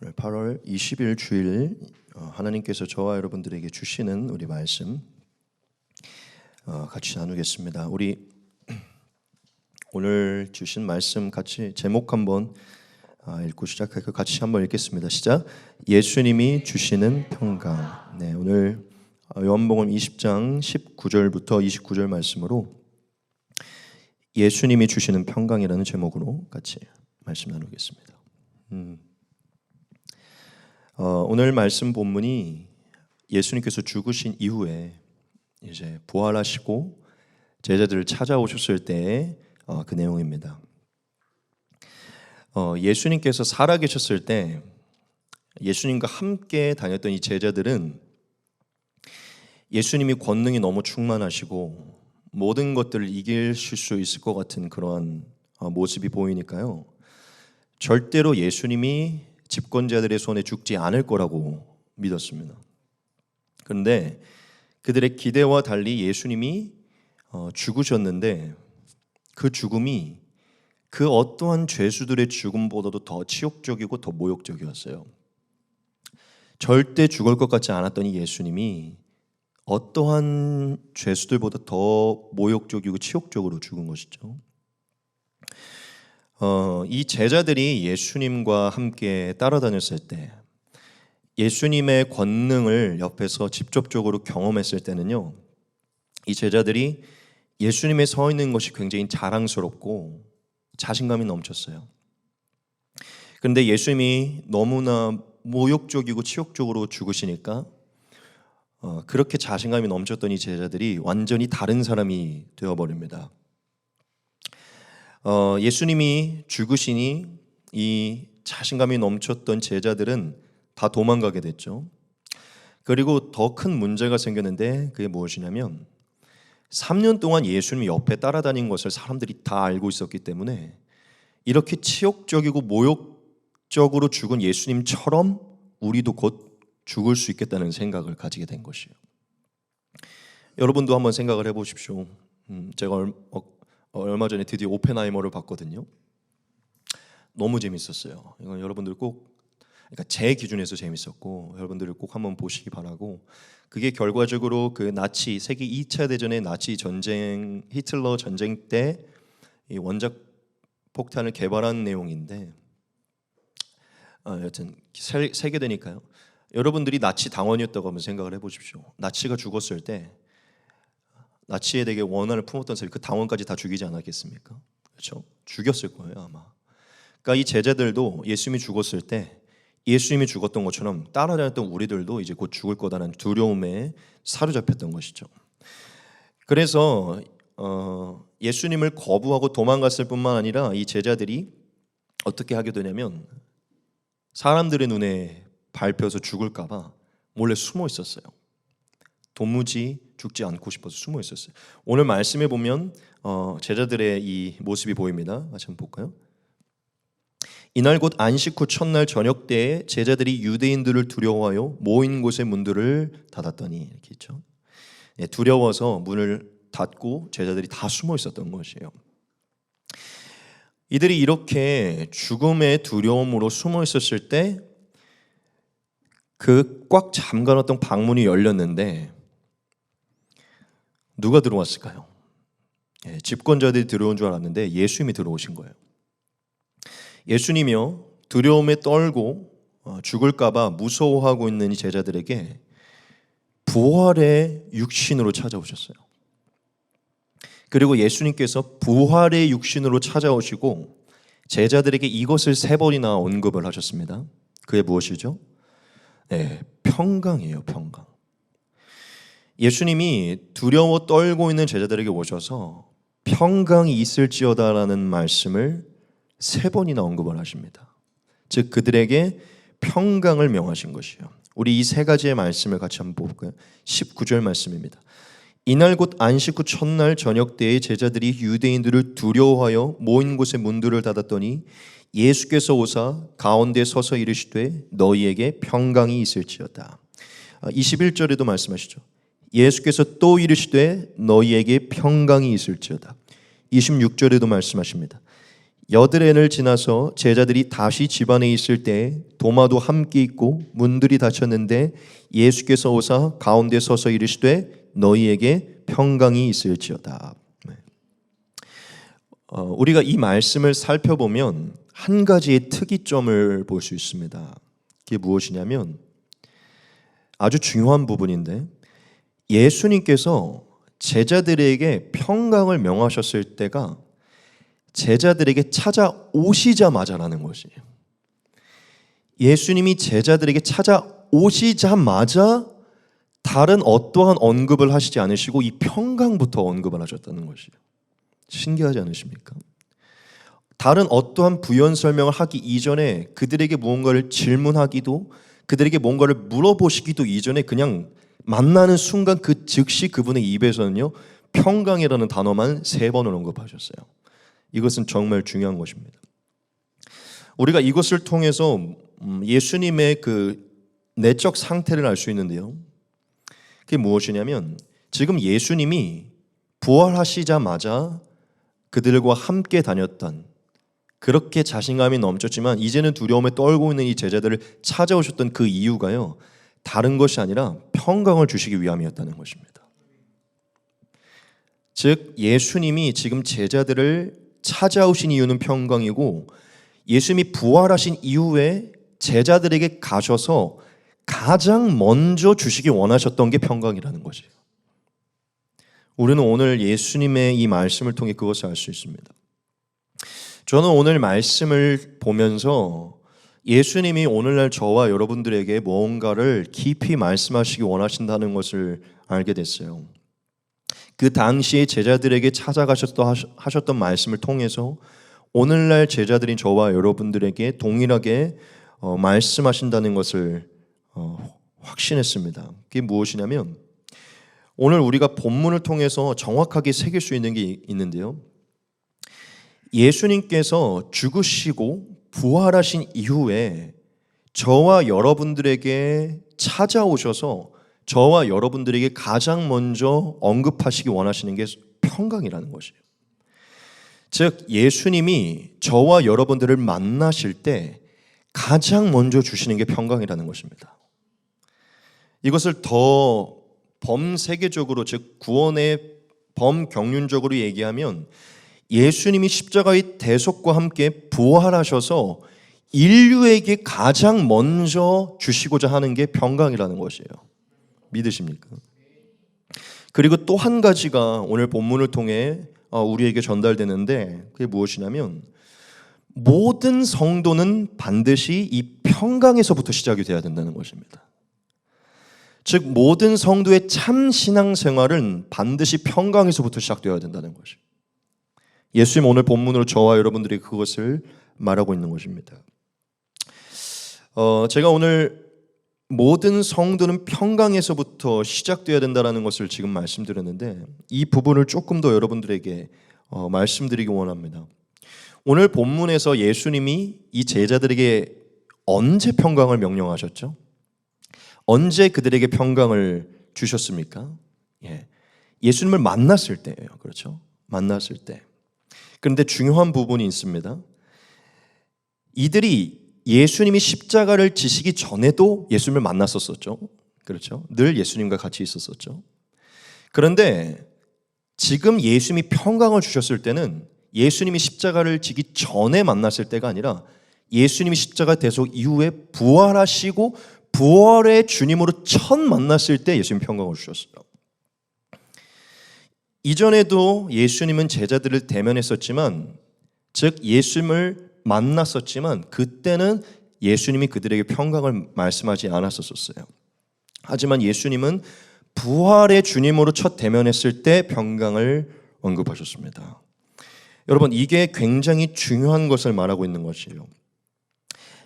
오늘 8월 20일 주일 하나님께서 저와 여러분들에게 주시는 우리 말씀 같이 나누겠습니다. 우리 오늘 주신 말씀 같이 제목 한번 읽고 시작할까요? 같이 한번 읽겠습니다. 시작. 예수님이 주시는 평강. 네, 오늘 요한복음 20장 19절부터 29절 말씀으로 예수님이 주시는 평강이라는 제목으로 같이 말씀 나누겠습니다. 오늘 말씀 본문이 예수님께서 죽으신 이후에 이제 부활하시고 제자들을 찾아오셨을 때의 그 내용입니다. 예수님께서 살아계셨을 때 예수님과 함께 다녔던 이 제자들은 예수님이 권능이 너무 충만하시고 모든 것들을 이기실 수 있을 것 같은 그러한 모습이 보이니까요, 절대로 예수님이 집권자들의 손에 죽지 않을 거라고 믿었습니다. 그런데 그들의 기대와 달리 예수님이 죽으셨는데 그 죽음이 그 어떠한 죄수들의 죽음보다도 더 치욕적이고 더 모욕적이었어요. 절대 죽을 것 같지 않았던 이 예수님이 어떠한 죄수들보다 더 모욕적이고 치욕적으로 죽은 것이죠. 이 제자들이 예수님과 함께 따라다녔을 때 예수님의 권능을 옆에서 직접적으로 경험했을 때는요, 이 제자들이 예수님의 서 있는 것이 굉장히 자랑스럽고 자신감이 넘쳤어요. 그런데 예수님이 너무나 모욕적이고 치욕적으로 죽으시니까 그렇게 자신감이 넘쳤던 이 제자들이 완전히 다른 사람이 되어버립니다. 예수님이 죽으시니 이 자신감이 넘쳤던 제자들은 다 도망가게 됐죠. 그리고 더 큰 문제가 생겼는데 그게 무엇이냐면 3년 동안 예수님 옆에 따라다닌 것을 사람들이 다 알고 있었기 때문에 이렇게 치욕적이고 모욕적으로 죽은 예수님처럼 우리도 곧 죽을 수 있겠다는 생각을 가지게 된 것이에요. 여러분도 한번 생각을 해보십시오. 제가 얼마 전에 드디어 오펜하이머를 봤거든요. 너무 재밌었어요. 이건 여러분들 꼭, 그러니까 제 기준에서 재밌었고 여러분들 꼭 한번 보시기 바라고, 그게 결과적으로 그 나치 세계 2차 대전의 나치 전쟁, 히틀러 전쟁 때 이 원작 폭탄을 개발한 내용인데, 여튼 세계되니까요. 여러분들이 나치 당원이었다고 한번 생각을 해보십시오. 나치가 죽었을 때 나치에 대해 원한을 품었던 사람이 그 당원까지 다 죽이지 않았겠습니까? 그렇죠? 죽였을 거예요 아마. 그러니까 이 제자들도 예수님이 죽었을 때 예수님이 죽었던 것처럼 따라다녔던 우리들도 이제 곧 죽을 거다라는 두려움에 사로잡혔던 것이죠. 그래서 예수님을 거부하고 도망갔을 뿐만 아니라 이 제자들이 어떻게 하게 되냐면 사람들의 눈에 밟혀서 죽을까 봐 몰래 숨어 있었어요. 도무지 죽지 않고 싶어서 숨어 있었어요. 오늘 말씀에 보면 제자들의 이 모습이 보입니다. 같이 한번 볼까요? 이날 곧 안식 후 첫날 저녁 때에 제자들이 유대인들을 두려워하여 모인 곳의 문들을 닫았더니, 이렇게 있죠. 두려워서 문을 닫고 제자들이 다 숨어 있었던 것이에요. 이들이 이렇게 죽음의 두려움으로 숨어 있었을 때 그 꽉 잠가놨던 방문이 열렸는데 누가 들어왔을까요? 집권자들이 들어온 줄 알았는데 예수님이 들어오신 거예요. 예수님이요, 두려움에 떨고 죽을까 봐 무서워하고 있는 이 제자들에게 부활의 육신으로 찾아오셨어요. 그리고 예수님께서 부활의 육신으로 찾아오시고 제자들에게 이것을 3번이나 언급을 하셨습니다. 그게 무엇이죠? 네, 평강이에요. 평강. 예수님이 두려워 떨고 있는 제자들에게 오셔서 평강이 있을지어다라는 말씀을 3번이나 언급을 하십니다. 즉 그들에게 평강을 명하신 것이요. 우리 이 3가지의 말씀을 같이 한번 볼까요? 19절 말씀입니다. 이날 곧 안식 후 첫날 저녁 때에 제자들이 유대인들을 두려워하여 모인 곳의 문들을 닫았더니 예수께서 오사 가운데 서서 이르시되 너희에게 평강이 있을지어다. 21절에도 말씀하시죠. 예수께서 또 이르시되 너희에게 평강이 있을지어다. 26절에도 말씀하십니다. 여드레를 지나서 제자들이 다시 집 안에 있을 때 도마도 함께 있고 문들이 닫혔는데 예수께서 오사 가운데 서서 이르시되 너희에게 평강이 있을지어다. 우리가 이 말씀을 살펴보면 한 가지의 특이점을 볼 수 있습니다. 그게 무엇이냐면 아주 중요한 부분인데 예수님께서 제자들에게 평강을 명하셨을 때가 제자들에게 찾아오시자마자라는 것이에요. 예수님이 제자들에게 찾아오시자마자 다른 어떠한 언급을 하시지 않으시고 이 평강부터 언급을 하셨다는 것이에요. 신기하지 않으십니까? 다른 어떠한 부연 설명을 하기 이전에 그들에게 무언가를 질문하기도 그들에게 뭔가를 물어보시기도 이전에 그냥 만나는 순간 그 즉시 그분의 입에서는요 평강이라는 단어만 3번을 언급하셨어요. 이것은 정말 중요한 것입니다. 우리가 이것을 통해서 예수님의 그 내적 상태를 알 수 있는데요. 그게 무엇이냐면 지금 예수님이 부활하시자마자 그들과 함께 다녔던 그렇게 자신감이 넘쳤지만 이제는 두려움에 떨고 있는 이 제자들을 찾아오셨던 그 이유가요. 다른 것이 아니라 평강을 주시기 위함이었다는 것입니다. 즉 예수님이 지금 제자들을 찾아오신 이유는 평강이고 예수님이 부활하신 이후에 제자들에게 가셔서 가장 먼저 주시기 원하셨던 게 평강이라는 것이에요. 우리는 오늘 예수님의 이 말씀을 통해 그것을 알 수 있습니다. 저는 오늘 말씀을 보면서 예수님이 오늘날 저와 여러분들에게 무언가를 깊이 말씀하시기 원하신다는 것을 알게 됐어요. 그 당시에 제자들에게 하셨던 말씀을 통해서 오늘날 제자들인 저와 여러분들에게 동일하게 말씀하신다는 것을 확신했습니다. 그게 무엇이냐면 오늘 우리가 본문을 통해서 정확하게 새길 수 있는 게 있는데요. 예수님께서 죽으시고 부활하신 이후에 저와 여러분들에게 찾아오셔서 저와 여러분들에게 가장 먼저 언급하시기 원하시는 게 평강이라는 것이에요. 즉 예수님이 저와 여러분들을 만나실 때 가장 먼저 주시는 게 평강이라는 것입니다. 이것을 더 범세계적으로 즉 구원의 범경륜적으로 얘기하면 예수님이 십자가의 대속과 함께 부활하셔서 인류에게 가장 먼저 주시고자 하는 게 평강이라는 것이에요. 믿으십니까? 그리고 또 한 가지가 오늘 본문을 통해 우리에게 전달되는데 그게 무엇이냐면 모든 성도는 반드시 이 평강에서부터 시작이 돼야 된다는 것입니다. 즉 모든 성도의 참 신앙생활은 반드시 평강에서부터 시작되어야 된다는 것입니다. 예수님 오늘 본문으로 저와 여러분들이 그것을 말하고 있는 것입니다. 제가 오늘 모든 성도는 평강에서부터 시작되어야 된다는 것을 지금 말씀드렸는데 이 부분을 조금 더 여러분들에게 말씀드리기 원합니다. 오늘 본문에서 예수님이 이 제자들에게 언제 평강을 명령하셨죠? 언제 그들에게 평강을 주셨습니까? 예수님을 만났을 때예요. 그렇죠? 만났을 때. 그런데 중요한 부분이 있습니다. 이들이 예수님이 십자가를 지시기 전에도 예수님을 만났었죠. 그렇죠? 늘 예수님과 같이 있었었죠. 그런데 지금 예수님이 평강을 주셨을 때는 예수님이 십자가를 지기 전에 만났을 때가 아니라 예수님이 십자가 대속 이후에 부활하시고 부활의 주님으로 첫 만났을 때 예수님 평강을 주셨어요. 이전에도 예수님은 제자들을 대면했었지만 즉 예수님을 만났었지만 그때는 예수님이 그들에게 평강을 말씀하지 않았었어요. 하지만 예수님은 부활의 주님으로 첫 대면했을 때 평강을 언급하셨습니다. 여러분 이게 굉장히 중요한 것을 말하고 있는 것이에요.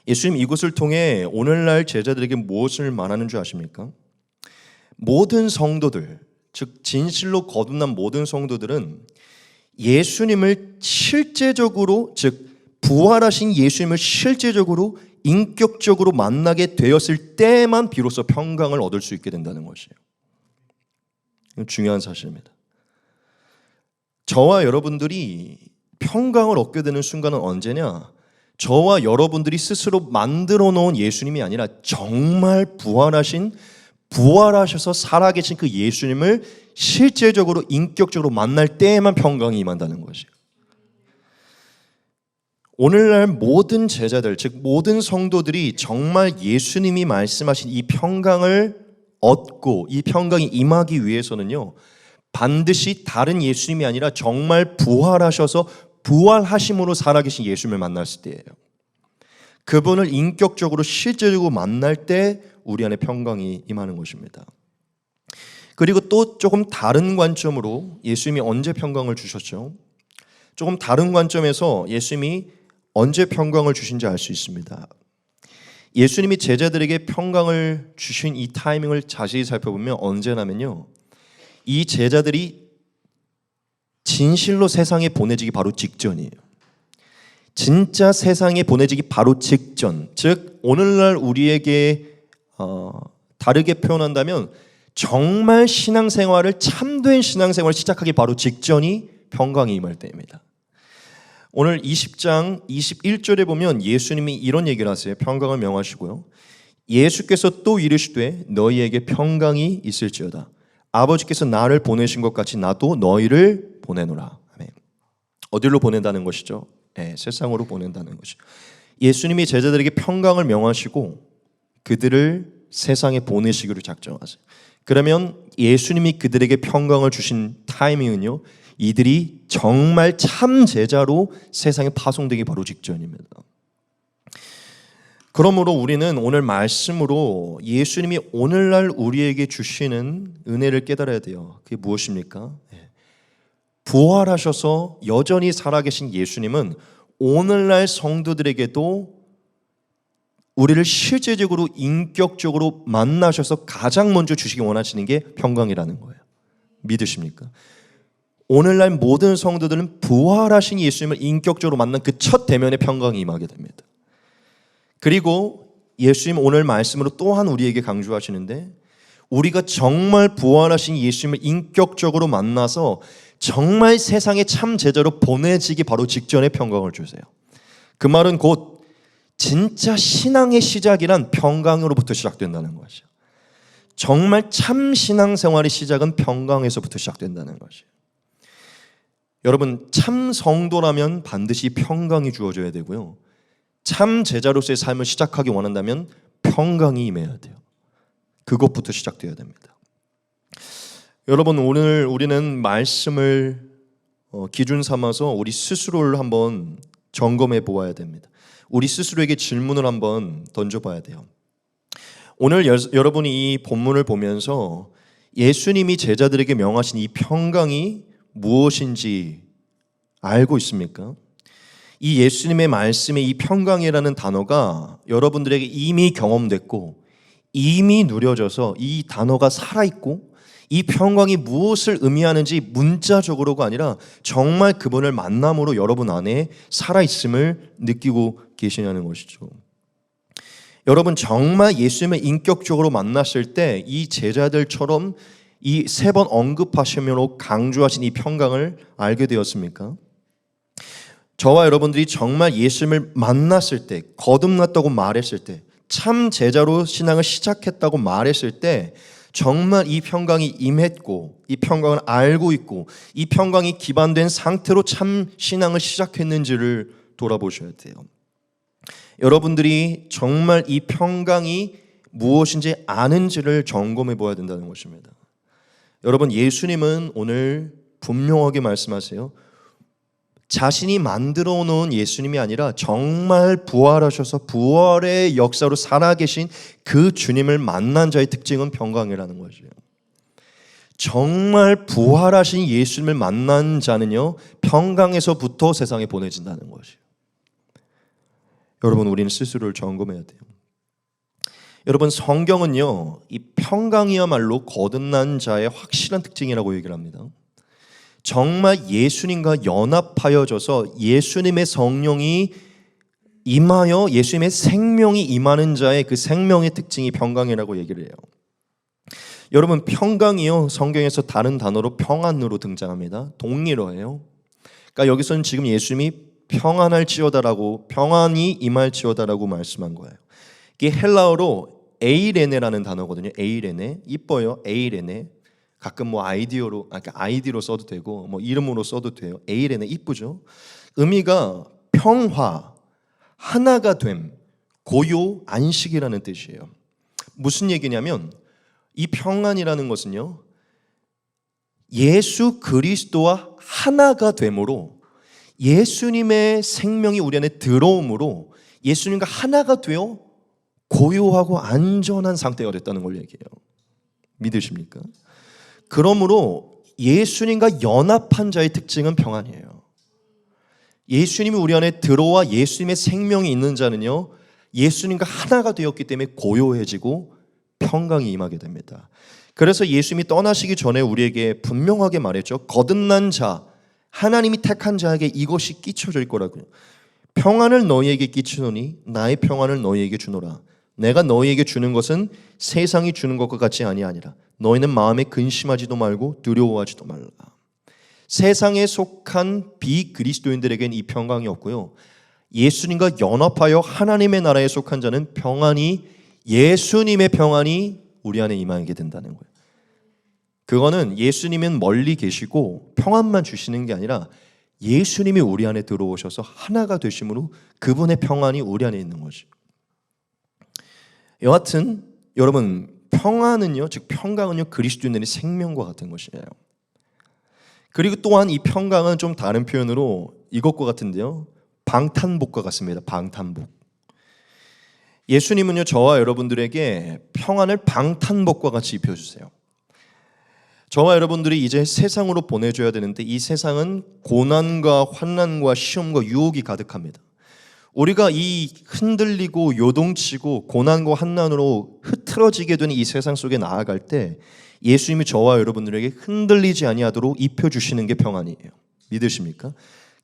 예수님 이것을 통해 오늘날 제자들에게 무엇을 말하는 줄 아십니까? 모든 성도들 즉 진실로 거듭난 모든 성도들은 예수님을 실제적으로 즉 부활하신 예수님을 실제적으로 인격적으로 만나게 되었을 때만 비로소 평강을 얻을 수 있게 된다는 것이에요. 이건 중요한 사실입니다. 저와 여러분들이 평강을 얻게 되는 순간은 언제냐? 저와 여러분들이 스스로 만들어 놓은 예수님이 아니라 정말 부활하셔서 살아계신 그 예수님을 실제적으로 인격적으로 만날 때에만 평강이 임한다는 것이에요. 오늘날 모든 제자들, 즉 모든 성도들이 정말 예수님이 말씀하신 이 평강을 얻고 이 평강이 임하기 위해서는요, 반드시 다른 예수님이 아니라 정말 부활하셔서 부활하심으로 살아계신 예수님을 만났을 때예요. 그분을 인격적으로 실제적으로 만날 때 우리 안에 평강이 임하는 것입니다. 그리고 또 조금 다른 관점으로 예수님이 언제 평강을 주셨죠? 조금 다른 관점에서 예수님이 언제 평강을 주신지 알 수 있습니다. 예수님이 제자들에게 평강을 주신 이 타이밍을 자세히 살펴보면 언제냐면요, 이 제자들이 진실로 세상에 보내지기 바로 직전이에요. 진짜 세상에 보내지기 바로 직전, 즉 오늘날 우리에게 다르게 표현한다면 정말 신앙생활을 참된 신앙생활을 시작하기 바로 직전이 평강이 임할 때입니다. 오늘 20장 21절에 보면 예수님이 이런 얘기를 하세요. 평강을 명하시고요, 예수께서 또 이르시되 너희에게 평강이 있을지어다. 아버지께서 나를 보내신 것 같이 나도 너희를 보내노라. 아멘. 어디로 보낸다는 것이죠? 네, 세상으로 보낸다는 것이죠. 예수님이 제자들에게 평강을 명하시고 그들을 세상에 보내시기로 작정하세요. 그러면 예수님이 그들에게 평강을 주신 타이밍은요, 이들이 정말 참 제자로 세상에 파송되기 바로 직전입니다. 그러므로 우리는 오늘 말씀으로 예수님이 오늘날 우리에게 주시는 은혜를 깨달아야 돼요. 그게 무엇입니까? 부활하셔서 여전히 살아계신 예수님은 오늘날 성도들에게도 우리를 실제적으로 인격적으로 만나셔서 가장 먼저 주시기 원하시는 게 평강이라는 거예요. 믿으십니까? 오늘날 모든 성도들은 부활하신 예수님을 인격적으로 만난 그 첫 대면의 평강이 임하게 됩니다. 그리고 예수님 오늘 말씀으로 또한 우리에게 강조하시는데, 우리가 정말 부활하신 예수님을 인격적으로 만나서 정말 세상의 참 제자로 보내지기 바로 직전에 평강을 주세요. 그 말은 곧 진짜 신앙의 시작이란 평강으로부터 시작된다는 것이죠. 정말 참 신앙생활의 시작은 평강에서부터 시작된다는 것이에요. 여러분, 참 성도라면 반드시 평강이 주어져야 되고요, 참 제자로서의 삶을 시작하기 원한다면 평강이 임해야 돼요. 그것부터 시작되어야 됩니다. 여러분, 오늘 우리는 말씀을 기준 삼아서 우리 스스로를 한번 점검해 보아야 됩니다. 우리 스스로에게 질문을 한번 던져봐야 돼요. 오늘 여러분이 이 본문을 보면서 예수님이 제자들에게 명하신 이 평강이 무엇인지 알고 있습니까? 이 예수님의 말씀에 이 평강이라는 단어가 여러분들에게 이미 경험됐고 이미 누려져서 이 단어가 살아있고 이 평강이 무엇을 의미하는지 문자적으로가 아니라 정말 그분을 만남으로 여러분 안에 살아있음을 느끼고 계시냐는 것이죠. 여러분, 정말 예수님을 인격적으로 만났을 때 이 제자들처럼 이 3번 언급하시므로 강조하신 이 평강을 알게 되었습니까? 저와 여러분들이 정말 예수님을 만났을 때, 거듭났다고 말했을 때, 참 제자로 신앙을 시작했다고 말했을 때 정말 이 평강이 임했고 이 평강을 알고 있고 이 평강이 기반된 상태로 참 신앙을 시작했는지를 돌아보셔야 돼요. 여러분들이 정말 이 평강이 무엇인지 아는지를 점검해 보아야 된다는 것입니다. 여러분, 예수님은 오늘 분명하게 말씀하세요. 자신이 만들어 놓은 예수님이 아니라 정말 부활하셔서 부활의 역사로 살아계신 그 주님을 만난 자의 특징은 평강이라는 것이에요. 정말 부활하신 예수님을 만난 자는요, 평강에서부터 세상에 보내진다는 것이에요. 여러분, 우리는 스스로를 점검해야 돼요. 여러분, 성경은요, 이 평강이야말로 거듭난 자의 확실한 특징이라고 얘기를 합니다. 정말 예수님과 연합하여져서 예수님의 성령이 임하여 예수님의 생명이 임하는 자의 그 생명의 특징이 평강이라고 얘기를 해요. 여러분, 평강이요, 성경에서 다른 단어로 평안으로 등장합니다. 동일어예요. 그러니까 여기서는 지금 예수님이 평안할지어다라고, 평안이 임할지어다라고 말씀한 거예요. 이게 헬라어로 에이레네라는 단어거든요. 에이레네, 이뻐요. 에이레네. 가끔 뭐 아이디로 써도 되고 뭐 이름으로 써도 돼요. 에이레네, 이쁘죠. 의미가 평화, 하나가 됨, 고요, 안식이라는 뜻이에요. 무슨 얘기냐면 이 평안이라는 것은요, 예수 그리스도와 하나가 됨으로, 예수님의 생명이 우리 안에 들어옴으로 예수님과 하나가 되어 고요하고 안전한 상태가 됐다는 걸 얘기해요. 믿으십니까? 그러므로 예수님과 연합한 자의 특징은 평안이에요. 예수님이 우리 안에 들어와 예수님의 생명이 있는 자는요, 예수님과 하나가 되었기 때문에 고요해지고 평강이 임하게 됩니다. 그래서 예수님이 떠나시기 전에 우리에게 분명하게 말했죠. 거듭난 자, 하나님이 택한 자에게 이것이 끼쳐질 거라고요. 평안을 너희에게 끼치노니 나의 평안을 너희에게 주노라. 내가 너희에게 주는 것은 세상이 주는 것과 같이 아니하니라. 너희는 마음에 근심하지도 말고 두려워하지도 말라. 세상에 속한 비그리스도인들에게는 이 평강이 없고요, 예수님과 연합하여 하나님의 나라에 속한 자는 평안이, 예수님의 평안이 우리 안에 임하게 된다는 거예요. 그거는 예수님은 멀리 계시고 평안만 주시는 게 아니라 예수님이 우리 안에 들어오셔서 하나가 되심으로 그분의 평안이 우리 안에 있는 거죠. 여하튼 여러분, 평안은요, 즉 평강은요, 그리스도인들의 생명과 같은 것이에요. 그리고 또한 이 평강은 좀 다른 표현으로 이것과 같은데요, 방탄복과 같습니다. 방탄복. 예수님은요, 저와 여러분들에게 평안을 방탄복과 같이 입혀주세요. 저와 여러분들이 이제 세상으로 보내줘야 되는데 이 세상은 고난과 환난과 시험과 유혹이 가득합니다. 우리가 이 흔들리고 요동치고 고난과 환난으로 흐트러지게 되는 이 세상 속에 나아갈 때 예수님이 저와 여러분들에게 흔들리지 아니하도록 입혀주시는 게 평안이에요. 믿으십니까?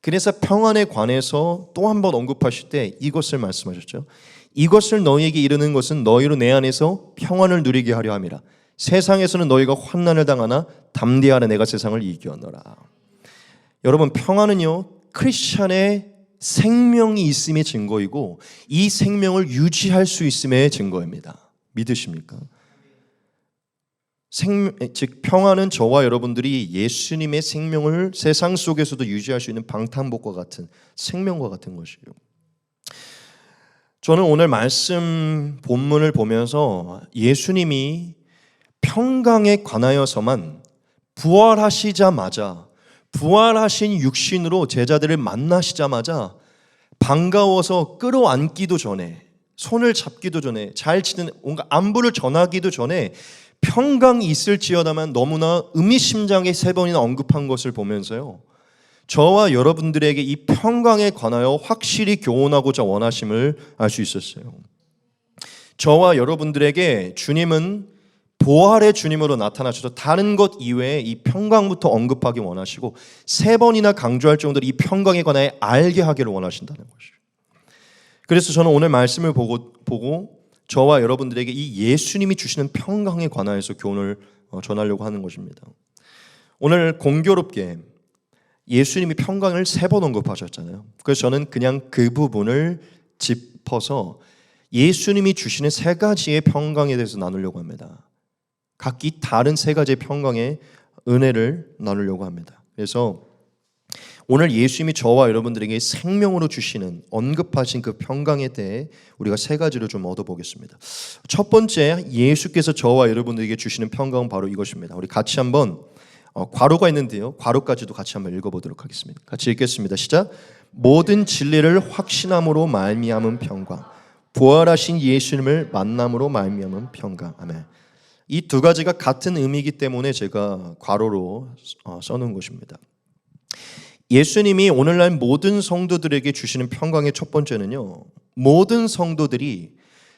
그래서 평안에 관해서 또 한 번 언급하실 때 이것을 말씀하셨죠. 이것을 너희에게 이르는 것은 너희로 내 안에서 평안을 누리게 하려 함이라. 세상에서는 너희가 환난을 당하나 담대하라, 내가 세상을 이기었노라. 여러분, 평안은요, 크리스찬의 생명이 있음의 증거이고 이 생명을 유지할 수 있음의 증거입니다. 믿으십니까? 즉 평안은 저와 여러분들이 예수님의 생명을 세상 속에서도 유지할 수 있는 방탄복과 같은 생명과 같은 것이에요. 저는 오늘 말씀 본문을 보면서 예수님이 평강에 관하여서만 부활하시자마자, 부활하신 육신으로 제자들을 만나시자마자 반가워서 끌어안기도 전에, 손을 잡기도 전에, 잘 치는 뭔가 안부를 전하기도 전에 평강이 있을지어다만 너무나 의미심장하게 3번이나 언급한 것을 보면서요, 저와 여러분들에게 이 평강에 관하여 확실히 교훈하고자 원하심을 알 수 있었어요. 저와 여러분들에게 주님은 부활의 주님으로 나타나셔서 다른 것 이외에 이 평강부터 언급하기 원하시고 3번이나 강조할 정도로 이 평강에 관하여 알게 하기를 원하신다는 것이죠. 그래서 저는 오늘 말씀을 보고 저와 여러분들에게 이 예수님이 주시는 평강에 관하여서 교훈을 전하려고 하는 것입니다. 오늘 공교롭게 예수님이 평강을 3번 언급하셨잖아요. 그래서 저는 그냥 그 부분을 짚어서 예수님이 주시는 3가지의 평강에 대해서 나누려고 합니다. 각기 다른 3가지의 평강의 은혜를 나누려고 합니다. 그래서 오늘 예수님이 저와 여러분들에게 생명으로 주시는, 언급하신 그 평강에 대해 우리가 3가지를 좀 얻어보겠습니다. 첫 번째, 예수께서 저와 여러분들에게 주시는 평강은 바로 이것입니다. 우리 같이 한번 괄호가 있는데요, 괄호까지도 같이 한번 읽어보도록 하겠습니다. 같이 읽겠습니다. 시작. 모든 진리를 확신함으로 말미암은 평강, 부활하신 예수님을 만남으로 말미암은 평강. 아멘. 이 2가지가 같은 의미이기 때문에 제가 괄호로 써놓은 것입니다. 예수님이 오늘날 모든 성도들에게 주시는 평강의 첫 번째는요, 모든 성도들이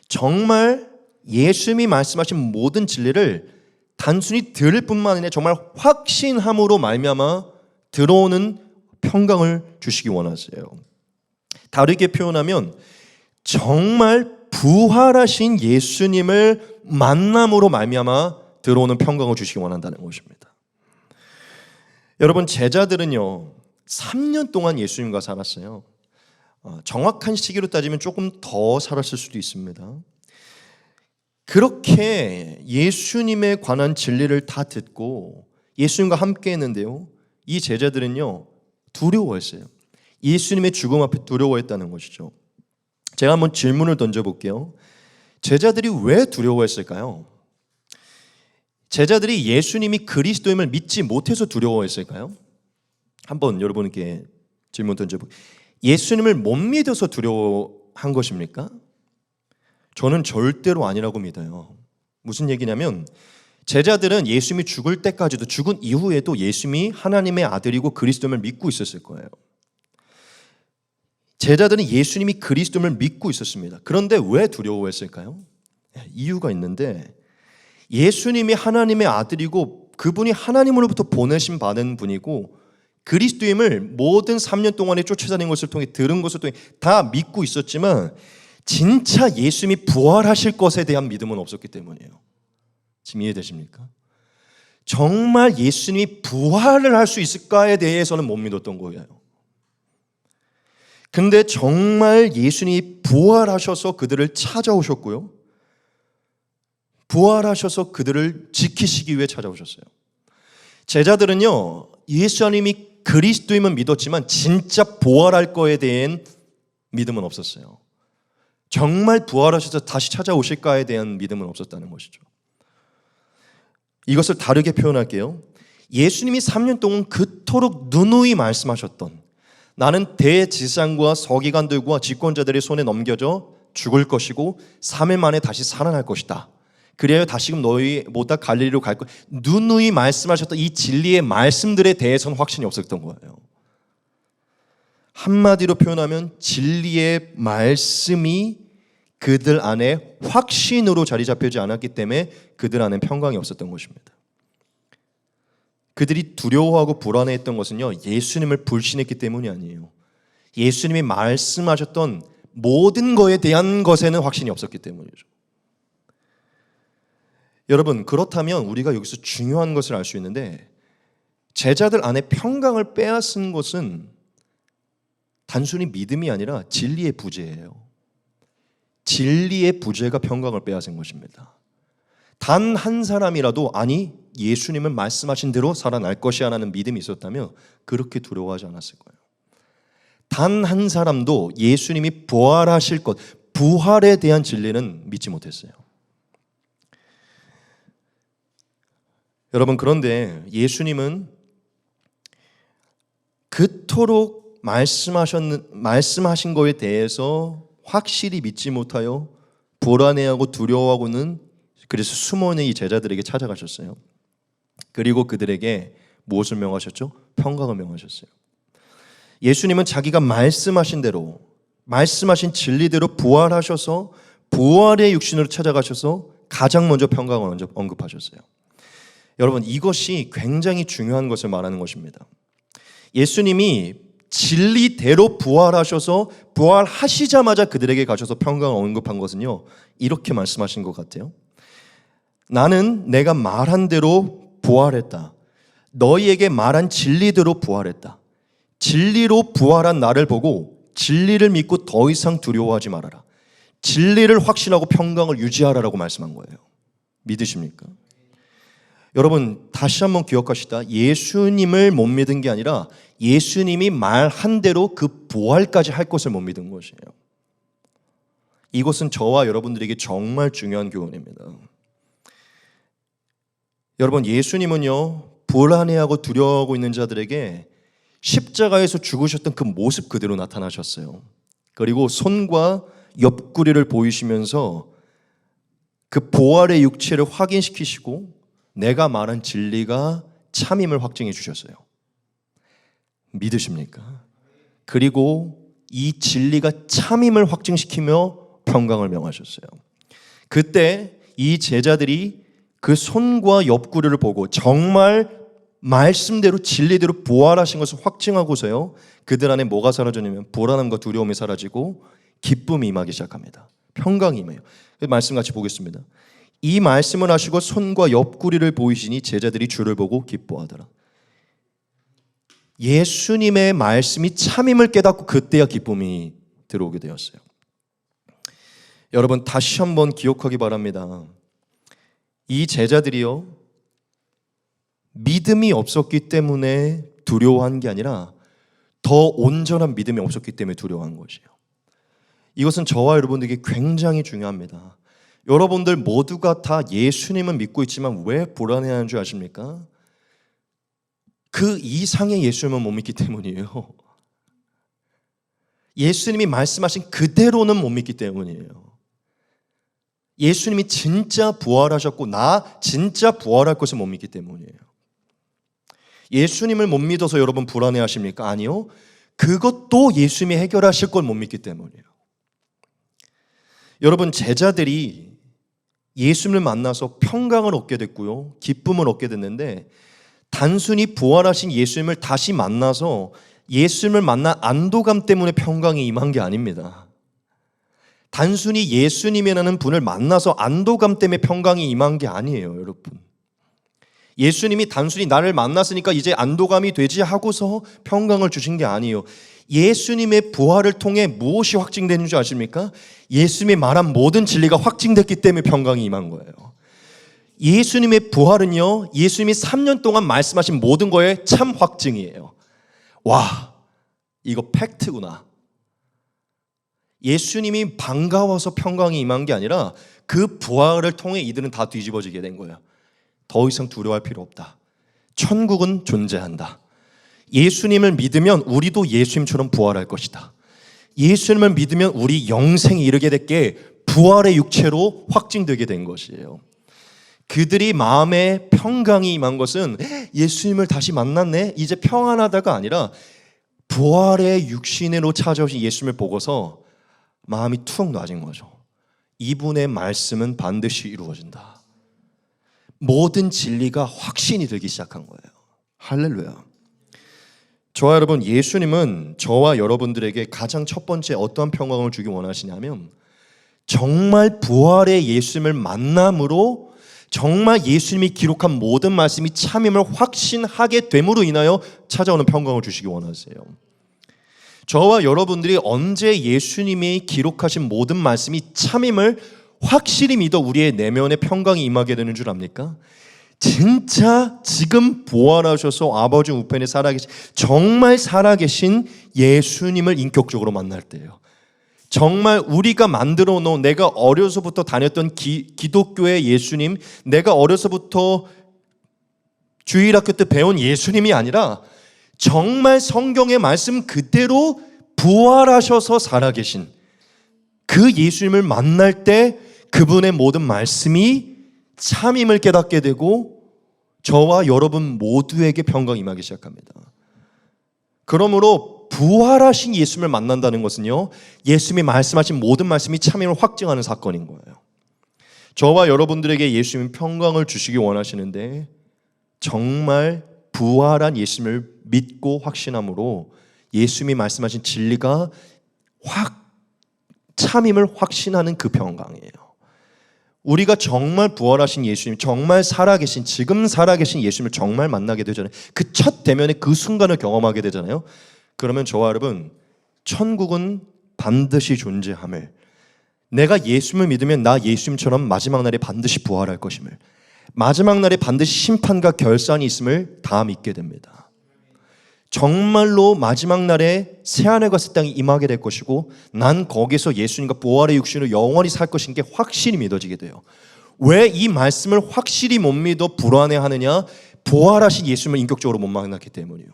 정말 예수님이 말씀하신 모든 진리를 단순히 들을 뿐만 아니라 정말 확신함으로 말미암아 들어오는 평강을 주시기 원하세요. 다르게 표현하면 정말 부활하신 예수님을 만남으로 말미암아 들어오는 평강을 주시기 원한다는 것입니다. 여러분, 제자들은요 3년 동안 예수님과 살았어요. 정확한 시기로 따지면 조금 더 살았을 수도 있습니다. 그렇게 예수님에 관한 진리를 다 듣고 예수님과 함께 했는데요, 이 제자들은요 두려워했어요. 예수님의 죽음 앞에 두려워했다는 것이죠. 제가 한번 질문을 던져볼게요. 제자들이 왜 두려워했을까요? 제자들이 예수님이 그리스도임을 믿지 못해서 두려워했을까요? 한번 여러분께 질문 던져볼게요. 예수님을 못 믿어서 두려워한 것입니까? 저는 절대로 아니라고 믿어요. 무슨 얘기냐면 제자들은 예수님이 죽을 때까지도, 죽은 이후에도 예수님이 하나님의 아들이고 그리스도임을 믿고 있었을 거예요. 제자들은 예수님이 그리스도임을 믿고 있었습니다. 그런데 왜 두려워했을까요? 이유가 있는데, 예수님이 하나님의 아들이고 그분이 하나님으로부터 보내심 받은 분이고 그리스도임을 모든 3년 동안에 쫓아다닌 것을 통해, 들은 것을 통해 다 믿고 있었지만 진짜 예수님이 부활하실 것에 대한 믿음은 없었기 때문이에요. 지금 이해되십니까? 정말 예수님이 부활을 할 수 있을까에 대해서는 못 믿었던 거예요. 근데 정말 예수님이 부활하셔서 그들을 찾아오셨고요, 부활하셔서 그들을 지키시기 위해 찾아오셨어요. 제자들은요 예수님이 그리스도임은 믿었지만 진짜 부활할 거에 대한 믿음은 없었어요. 정말 부활하셔서 다시 찾아오실까에 대한 믿음은 없었다는 것이죠. 이것을 다르게 표현할게요. 예수님이 3년 동안 그토록 누누이 말씀하셨던, 나는 대지상과 서기관들과 집권자들의 손에 넘겨져 죽을 것이고 3일 만에 다시 살아날 것이다, 그래야 다시금 너희 모다 갈릴리로 갈 것, 누누이 말씀하셨던 이 진리의 말씀들에 대해서는 확신이 없었던 거예요. 한마디로 표현하면 진리의 말씀이 그들 안에 확신으로 자리 잡히지 않았기 때문에 그들 안에 평강이 없었던 것입니다. 그들이 두려워하고 불안해했던 것은요 예수님을 불신했기 때문이 아니에요. 예수님이 말씀하셨던 모든 것에 대한 것에는 확신이 없었기 때문이죠. 여러분, 그렇다면 우리가 여기서 중요한 것을 알 수 있는데, 제자들 안에 평강을 빼앗은 것은 단순히 믿음이 아니라 진리의 부재예요. 진리의 부재가 평강을 빼앗은 것입니다. 단 한 사람이라도 아니 예수님은 말씀하신 대로 살아날 것이야 라는 믿음이 있었다면 그렇게 두려워하지 않았을 거예요. 단 한 사람도 예수님이 부활하실 것, 부활에 대한 진리는 믿지 못했어요. 여러분, 그런데 예수님은 그토록 말씀하신 거에 대해서 확실히 믿지 못하여 불안해하고 두려워하고는, 그래서 숨어있는 이 제자들에게 찾아가셨어요. 그리고 그들에게 무엇을 명하셨죠? 평강을 명하셨어요. 예수님은 자기가 말씀하신 대로, 말씀하신 진리대로 부활하셔서 부활의 육신으로 찾아가셔서 가장 먼저 평강을 먼저 언급하셨어요. 여러분, 이것이 굉장히 중요한 것을 말하는 것입니다. 예수님이 진리대로 부활하셔서 부활하시자마자 그들에게 가셔서 평강을 언급한 것은요 이렇게 말씀하신 것 같아요. 나는 내가 말한 대로 부활했다. 너희에게 말한 진리대로 부활했다. 진리로 부활한 나를 보고 진리를 믿고 더 이상 두려워하지 말아라. 진리를 확신하고 평강을 유지하라라고 말씀한 거예요. 믿으십니까? 여러분, 다시 한번 기억하시다. 예수님을 못 믿은 게 아니라 예수님이 말한 대로 그 부활까지 할 것을 못 믿은 것이에요. 이것은 저와 여러분들에게 정말 중요한 교훈입니다. 여러분, 예수님은요 불안해하고 두려워하고 있는 자들에게 십자가에서 죽으셨던 그 모습 그대로 나타나셨어요. 그리고 손과 옆구리를 보이시면서 그 부활의 육체를 확인시키시고 내가 말한 진리가 참임을 확증해 주셨어요. 믿으십니까? 그리고 이 진리가 참임을 확증시키며 평강을 명하셨어요. 그때 이 제자들이 그 손과 옆구리를 보고 정말 말씀대로 진리대로 부활하신 것을 확증하고서요 그들 안에 뭐가 사라졌냐면 불안함과 두려움이 사라지고 기쁨이 임하기 시작합니다. 평강이 임해요. 말씀 같이 보겠습니다. 이 말씀을 하시고 손과 옆구리를 보이시니 제자들이 주를 보고 기뻐하더라. 예수님의 말씀이 참임을 깨닫고 그때야 기쁨이 들어오게 되었어요. 여러분 다시 한번 기억하기 바랍니다. 이 제자들이요, 믿음이 없었기 때문에 두려워한 게 아니라 더 온전한 믿음이 없었기 때문에 두려워한 것이에요. 이것은 저와 여러분들에게 굉장히 중요합니다. 여러분들 모두가 다 예수님은 믿고 있지만 왜 불안해하는 줄 아십니까? 그 이상의 예수님은 못 믿기 때문이에요. 예수님이 말씀하신 그대로는 못 믿기 때문이에요. 예수님이 진짜 부활하셨고 나 진짜 부활할 것을 못 믿기 때문이에요. 예수님을 못 믿어서 여러분 불안해하십니까? 아니요. 그것도 예수님이 해결하실 걸 못 믿기 때문이에요. 여러분 제자들이 예수님을 만나서 평강을 얻게 됐고요, 기쁨을 얻게 됐는데 단순히 부활하신 예수님을 다시 만나서 예수님을 만난 안도감 때문에 평강이 임한 게 아닙니다. 단순히 예수님이라는 분을 만나서 안도감 때문에 평강이 임한 게 아니에요, 여러분. 예수님이 단순히 나를 만났으니까 이제 안도감이 되지 하고서 평강을 주신 게 아니에요. 예수님의 부활을 통해 무엇이 확증되는 줄 아십니까? 예수님이 말한 모든 진리가 확증됐기 때문에 평강이 임한 거예요. 예수님의 부활은요, 예수님이 3년 동안 말씀하신 모든 거에 참 확증이에요. 와, 이거 팩트구나. 예수님이 반가워서 평강이 임한 게 아니라 그 부활을 통해 이들은 다 뒤집어지게 된 거예요. 더 이상 두려워할 필요 없다. 천국은 존재한다. 예수님을 믿으면 우리도 예수님처럼 부활할 것이다. 예수님을 믿으면 우리 영생에 이르게 될 게 부활의 육체로 확증되게 된 것이에요. 그들이 마음에 평강이 임한 것은 예수님을 다시 만났네, 이제 평안하다가 아니라 부활의 육신으로 찾아오신 예수님을 보고서 마음이 툭 놔진 거죠. 이분의 말씀은 반드시 이루어진다. 모든 진리가 확신이 들기 시작한 거예요. 할렐루야. 저와 여러분, 예수님은 저와 여러분들에게 가장 첫 번째 어떠한 평강을 주기 원하시냐면 정말 부활의 예수님을 만남으로 정말 예수님이 기록한 모든 말씀이 참임을 확신하게 됨으로 인하여 찾아오는 평강을 주시기 원하세요. 저와 여러분들이 언제 예수님이 기록하신 모든 말씀이 참임을 확실히 믿어 우리의 내면에 평강이 임하게 되는 줄 압니까? 진짜 지금 부활하셔서 아버지 우편에 살아계신, 정말 살아계신 예수님을 인격적으로 만날 때예요. 정말 우리가 만들어 놓은, 내가 어려서부터 다녔던 기독교의 예수님, 내가 어려서부터 주일학교 때 배운 예수님이 아니라 정말 성경의 말씀 그대로 부활하셔서 살아계신 그 예수님을 만날 때 그분의 모든 말씀이 참임을 깨닫게 되고 저와 여러분 모두에게 평강이 임하기 시작합니다. 그러므로 부활하신 예수님을 만난다는 것은요, 예수님이 말씀하신 모든 말씀이 참임을 확증하는 사건인 거예요. 저와 여러분들에게 예수님이 평강을 주시기 원하시는데 정말 부활한 예수님을 믿고 확신함으로 예수님이 말씀하신 진리가 참임을 확신하는 그 평강이에요. 우리가 정말 부활하신 예수님, 정말 살아계신, 지금 살아계신 예수님을 정말 만나게 되잖아요. 그 첫 대면의 그 순간을 경험하게 되잖아요. 그러면 저와 여러분, 천국은 반드시 존재함을, 내가 예수님을 믿으면 나 예수님처럼 마지막 날에 반드시 부활할 것임을, 마지막 날에 반드시 심판과 결산이 있음을 다 믿게 됩니다. 정말로 마지막 날에 새하늘과 새 땅이 임하게 될 것이고 난 거기서 예수님과 부활의 육신으로 영원히 살 것인 게 확실히 믿어지게 돼요. 왜 이 말씀을 확실히 못 믿어 불안해하느냐? 부활하신 예수님을 인격적으로 못 만났기 때문이에요.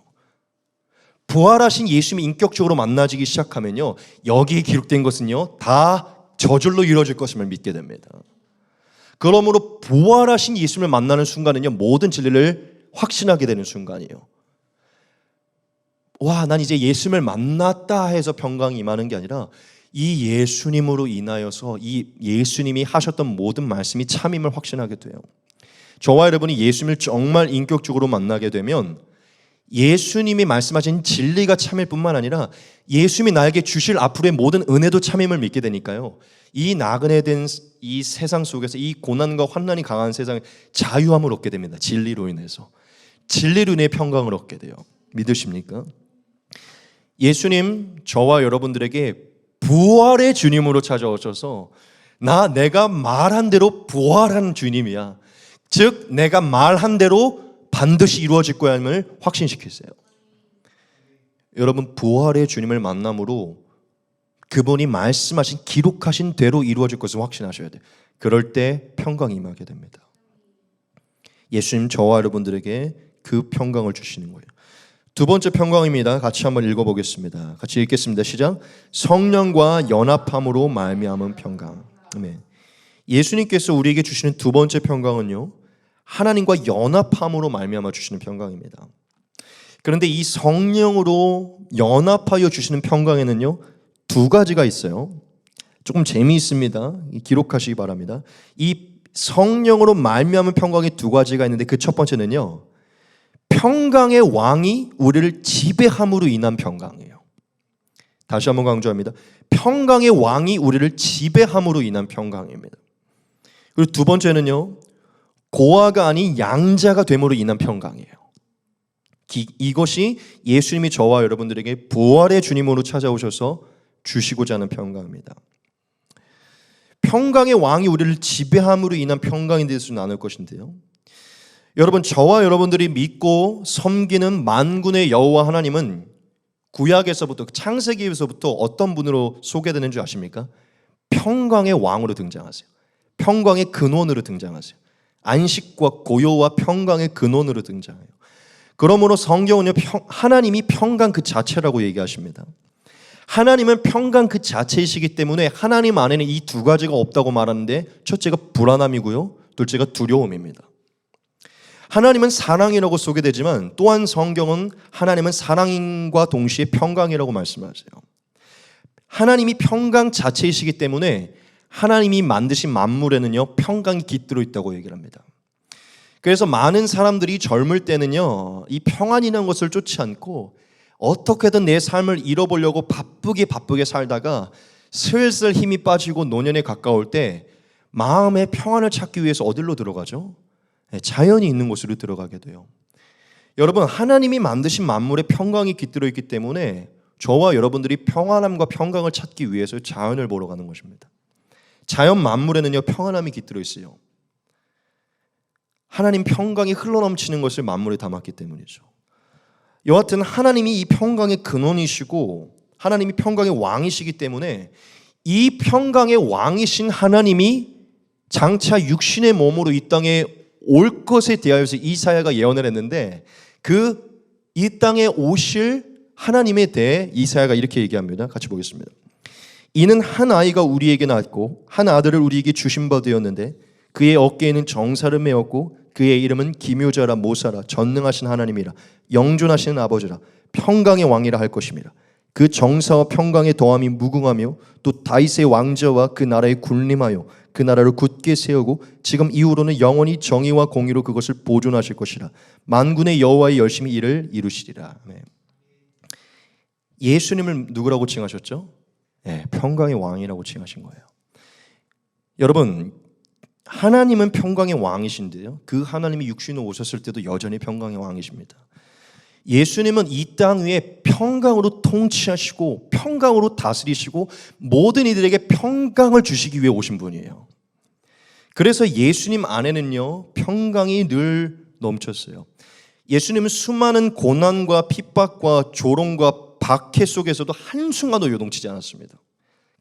부활하신 예수님이 인격적으로 만나지기 시작하면요, 여기에 기록된 것은요 다 저절로 이루어질 것임을 믿게 됩니다. 그러므로 부활하신 예수님을 만나는 순간은요, 모든 진리를 확신하게 되는 순간이에요. 와, 난 이제 예수님을 만났다 해서 평강이 임하는 게 아니라 이 예수님으로 인하여서 이 예수님이 하셨던 모든 말씀이 참임을 확신하게 돼요. 저와 여러분이 예수님을 정말 인격적으로 만나게 되면 예수님이 말씀하신 진리가 참일 뿐만 아니라 예수님이 나에게 주실 앞으로의 모든 은혜도 참임을 믿게 되니까요, 이 나그네된 이 세상 속에서, 이 고난과 환난이 강한 세상에 자유함을 얻게 됩니다. 진리로 인해서, 진리로 인해 평강을 얻게 돼요. 믿으십니까? 예수님, 저와 여러분들에게 부활의 주님으로 찾아오셔서 내가 말한 대로 부활한 주님이야. 즉 내가 말한 대로 반드시 이루어질 거야임을 확신시키세요. 여러분, 부활의 주님을 만남으로 그분이 말씀하신 기록하신 대로 이루어질 것을 확신하셔야 돼요. 그럴 때 평강이 임하게 됩니다. 예수님 저와 여러분들에게 그 평강을 주시는 거예요. 두 번째 평강입니다. 같이 한번 읽어보겠습니다. 같이 읽겠습니다. 시작. 성령과 연합함으로 말미암은 평강. 아멘. 예수님께서 우리에게 주시는 두 번째 평강은요, 하나님과 연합함으로 말미암아 주시는 평강입니다. 그런데 이 성령으로 연합하여 주시는 평강에는요, 두 가지가 있어요. 조금 재미있습니다. 기록하시기 바랍니다. 이 성령으로 말미암은 평강이 두 가지가 있는데 그 첫 번째는요, 평강의 왕이 우리를 지배함으로 인한 평강이에요. 다시 한번 강조합니다. 평강의 왕이 우리를 지배함으로 인한 평강입니다. 그리고 두 번째는요, 고아가 아닌 양자가 됨으로 인한 평강이에요. 이것이 예수님이 저와 여러분들에게 부활의 주님으로 찾아오셔서 주시고자 하는 평강입니다. 평강의 왕이 우리를 지배함으로 인한 평강에 대해서 나눌 것인데요, 여러분, 저와 여러분들이 믿고 섬기는 만군의 여호와 하나님은 구약에서부터, 창세기에서부터 어떤 분으로 소개되는 줄 아십니까? 평강의 왕으로 등장하세요. 평강의 근원으로 등장하세요. 안식과 고요와 평강의 근원으로 등장해요. 그러므로 성경은요, 하나님이 평강 그 자체라고 얘기하십니다. 하나님은 평강 그 자체이시기 때문에 하나님 안에는 이 두 가지가 없다고 말하는데, 첫째가 불안함이고요, 둘째가 두려움입니다. 하나님은 사랑이라고 소개되지만 또한 성경은 하나님은 사랑과 동시에 평강이라고 말씀하세요. 하나님이 평강 자체이시기 때문에 하나님이 만드신 만물에는요, 평강이 깃들어 있다고 얘기를 합니다. 그래서 많은 사람들이 젊을 때는요, 이 평안이라는 것을 쫓지 않고 어떻게든 내 삶을 잃어보려고 바쁘게 살다가 슬슬 힘이 빠지고 노년에 가까울 때 마음의 평안을 찾기 위해서 어디로 들어가죠? 자연이 있는 곳으로 들어가게 돼요. 여러분, 하나님이 만드신 만물에 평강이 깃들어 있기 때문에 저와 여러분들이 평안함과 평강을 찾기 위해서 자연을 보러 가는 것입니다. 자연 만물에는요, 평안함이 깃들어 있어요. 하나님 평강이 흘러넘치는 것을 만물에 담았기 때문이죠. 여하튼 하나님이 이 평강의 근원이시고 하나님이 평강의 왕이시기 때문에 이 평강의 왕이신 하나님이 장차 육신의 몸으로 이 땅에 올 것에 대하여서 이사야가 예언을 했는데, 이 땅에 오실 하나님에 대해 이사야가 이렇게 얘기합니다. 같이 보겠습니다. 이는 한 아이가 우리에게 낳았고 한 아들을 우리에게 주신 바 되었는데 그의 어깨에는 정사를 메었고 그의 이름은 기묘자라 모사라 전능하신 하나님이라 영존하시는 아버지라 평강의 왕이라 할 것임이라. 그 정사와 평강의 더함이 무궁하며 또 다윗의 왕자와 그 나라에 군림하여 그 나라를 굳게 세우고 지금 이후로는 영원히 정의와 공의로 그것을 보존하실 것이라. 만군의 여호와의 열심히 이를 이루시리라. 네. 예수님을 누구라고 칭하셨죠? 네, 평강의 왕이라고 칭하신 거예요. 여러분, 하나님은 평강의 왕이신데요, 그 하나님이 육신으로 오셨을 때도 여전히 평강의 왕이십니다. 예수님은 이 땅 위에 평강으로 통치하시고 평강으로 다스리시고 모든 이들에게 평강을 주시기 위해 오신 분이에요. 그래서 예수님 안에는요, 평강이 늘 넘쳤어요. 예수님은 수많은 고난과 핍박과 조롱과 박해 속에서도 한순간도 요동치지 않았습니다.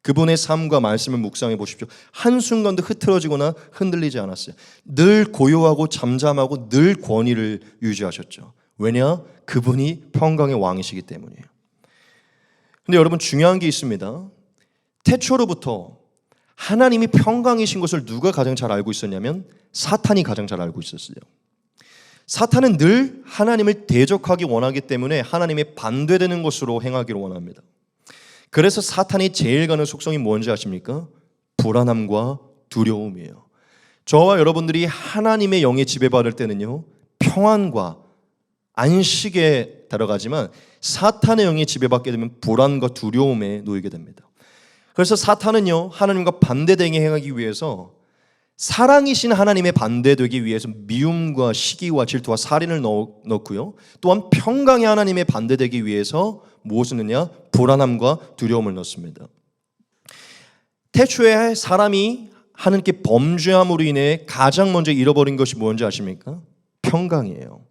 그분의 삶과 말씀을 묵상해 보십시오. 한순간도 흐트러지거나 흔들리지 않았어요. 늘 고요하고 잠잠하고 늘 권위를 유지하셨죠. 왜냐? 그분이 평강의 왕이시기 때문이에요. 근데 여러분, 중요한 게 있습니다. 태초로부터 하나님이 평강이신 것을 누가 가장 잘 알고 있었냐면 사탄이 가장 잘 알고 있었어요. 사탄은 늘 하나님을 대적하기 원하기 때문에 하나님의 반대되는 것으로 행하기를 원합니다. 그래서 사탄이 제일 가는 속성이 뭔지 아십니까? 불안함과 두려움이에요. 저와 여러분들이 하나님의 영에 지배받을 때는요, 평안과 안식에 들어가지만 사탄의 영에 지배받게 되면 불안과 두려움에 놓이게 됩니다. 그래서 사탄은요, 하나님과 반대되게 행하기 위해서 사랑이신 하나님의 반대되기 위해서 미움과 시기와 질투와 살인을 넣고요, 또한 평강의 하나님의 반대되기 위해서 무엇을 넣냐? 불안함과 두려움을 넣습니다. 태초에 사람이 하나님께 범죄함으로 인해 가장 먼저 잃어버린 것이 뭔지 아십니까? 평강이에요.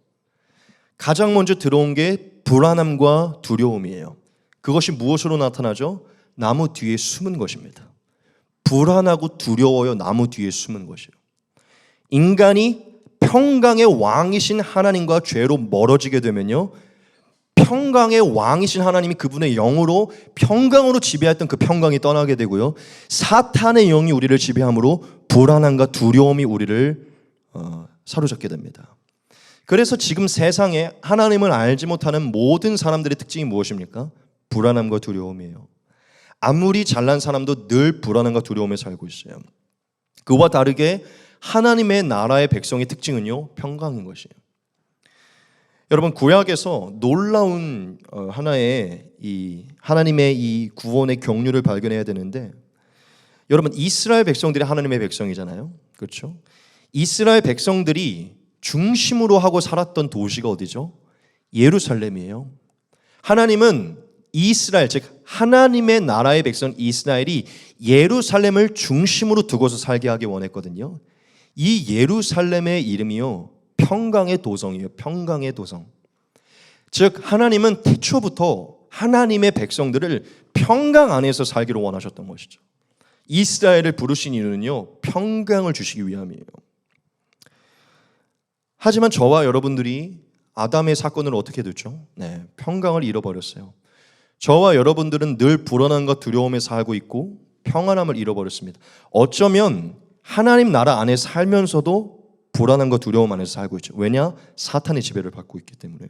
가장 먼저 들어온 게 불안함과 두려움이에요. 그것이 무엇으로 나타나죠? 나무 뒤에 숨은 것입니다. 불안하고 두려워요. 나무 뒤에 숨은 것이에요. 인간이 평강의 왕이신 하나님과 죄로 멀어지게 되면요, 평강의 왕이신 하나님이 그분의 영으로 평강으로 지배했던 그 평강이 떠나게 되고요, 사탄의 영이 우리를 지배함으로 불안함과 두려움이 우리를 사로잡게 됩니다. 그래서 지금 세상에 하나님을 알지 못하는 모든 사람들의 특징이 무엇입니까? 불안함과 두려움이에요. 아무리 잘난 사람도 늘 불안함과 두려움에 살고 있어요. 그와 다르게 하나님의 나라의 백성의 특징은요, 평강인 것이에요. 여러분, 구약에서 놀라운 하나의 하나님의 이 구원의 경륜을 발견해야 되는데, 여러분, 이스라엘 백성들이 하나님의 백성이잖아요. 그렇죠? 이스라엘 백성들이 중심으로 하고 살았던 도시가 어디죠? 예루살렘이에요. 하나님은 이스라엘, 즉 하나님의 나라의 백성 이스라엘이 예루살렘을 중심으로 두고서 살게 하기 원했거든요. 이 예루살렘의 이름이요, 평강의 도성이에요. 평강의 도성. 즉 하나님은 태초부터 하나님의 백성들을 평강 안에서 살기로 원하셨던 것이죠. 이스라엘을 부르신 이유는요, 평강을 주시기 위함이에요. 하지만 저와 여러분들이 아담의 사건을 어떻게 됐죠? 네, 평강을 잃어버렸어요. 저와 여러분들은 늘 불안함과 두려움에 살고 있고 평안함을 잃어버렸습니다. 어쩌면 하나님 나라 안에 살면서도 불안함과 두려움 안에서 살고 있죠. 왜냐? 사탄의 지배를 받고 있기 때문에.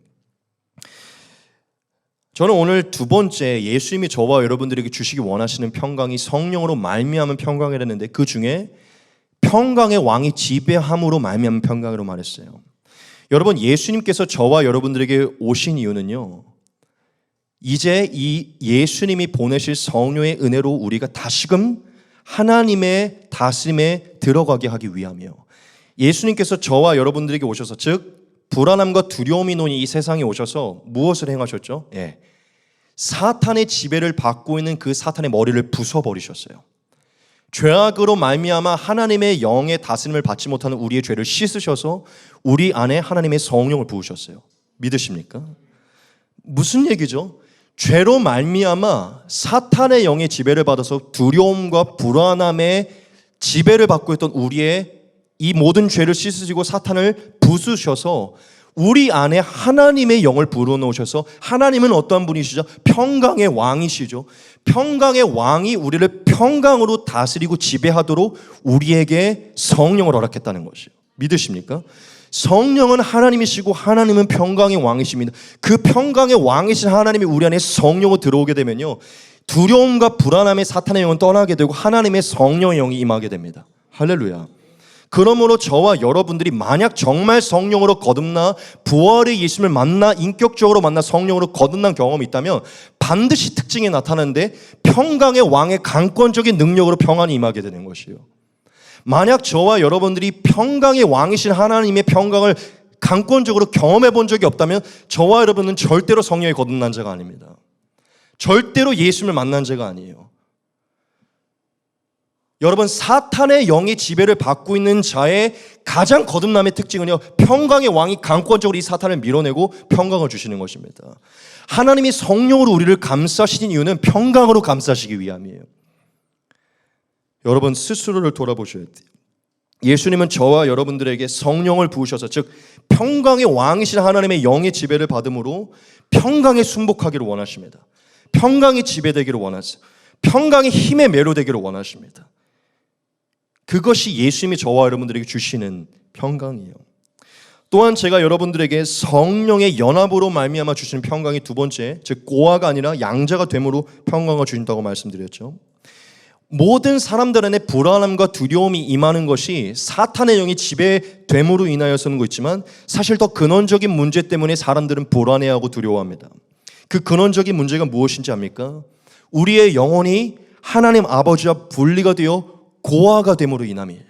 저는 오늘 두 번째, 예수님이 저와 여러분들에게 주시기 원하시는 평강이 성령으로 말미암은 평강이라는데, 그 중에 평강의 왕이 지배함으로 말미암은 평강으로 말했어요. 여러분, 예수님께서 저와 여러분들에게 오신 이유는요, 이제 이 예수님이 보내실 성령의 은혜로 우리가 다시금 하나님의 다스림에 들어가게 하기 위함이에요. 예수님께서 저와 여러분들에게 오셔서, 즉 불안함과 두려움이 노는 이 세상에 오셔서 무엇을 행하셨죠? 예, 사탄의 지배를 받고 있는 그 사탄의 머리를 부숴버리셨어요. 죄악으로 말미암아 하나님의 영의 다스림을 받지 못하는 우리의 죄를 씻으셔서 우리 안에 하나님의 성령을 부으셨어요. 믿으십니까? 무슨 얘기죠? 죄로 말미암아 사탄의 영의 지배를 받아서 두려움과 불안함의 지배를 받고 있던 우리의 이 모든 죄를 씻으시고 사탄을 부수셔서 우리 안에 하나님의 영을 불어넣으셔서, 하나님은 어떠한 분이시죠? 평강의 왕이시죠. 평강의 왕이 우리를 평강으로 다스리고 지배하도록 우리에게 성령을 허락했다는 것이에요. 믿으십니까? 성령은 하나님이시고 하나님은 평강의 왕이십니다. 그 평강의 왕이신 하나님이 우리 안에 성령으로 들어오게 되면요, 두려움과 불안함의 사탄의 영은 떠나게 되고 하나님의 성령의 영이 임하게 됩니다. 할렐루야. 그러므로 저와 여러분들이 만약 정말 성령으로 거듭나 부활의 예수님을 만나 인격적으로 만나 성령으로 거듭난 경험이 있다면 반드시 특징이 나타나는데, 평강의 왕의 강권적인 능력으로 평안이 임하게 되는 것이에요. 만약 저와 여러분들이 평강의 왕이신 하나님의 평강을 강권적으로 경험해 본 적이 없다면 저와 여러분은 절대로 성령에 거듭난 자가 아닙니다. 절대로 예수님을 만난 자가 아니에요. 여러분, 사탄의 영의 지배를 받고 있는 자의 가장 거듭남의 특징은요, 평강의 왕이 강권적으로 이 사탄을 밀어내고 평강을 주시는 것입니다. 하나님이 성령으로 우리를 감싸시는 이유는 평강으로 감싸시기 위함이에요. 여러분, 스스로를 돌아보셔야 돼요. 예수님은 저와 여러분들에게 성령을 부으셔서, 즉 평강의 왕이신 하나님의 영의 지배를 받음으로 평강에 순복하기를 원하십니다. 평강이 지배되기를 원하세요. 평강의 힘에 매료되기를 원하십니다. 그것이 예수님이 저와 여러분들에게 주시는 평강이에요. 또한 제가 여러분들에게 성령의 연합으로 말미암아 주시는 평강이 두 번째, 즉 고아가 아니라 양자가 됨으로 평강을 주신다고 말씀드렸죠. 모든 사람들 안에 불안함과 두려움이 임하는 것이 사탄의 영이 지배됨으로 인하여서는 있지만, 사실 더 근원적인 문제 때문에 사람들은 불안해하고 두려워합니다. 그 근원적인 문제가 무엇인지 압니까? 우리의 영혼이 하나님 아버지와 분리가 되어 고아가 됨으로 인함이에요.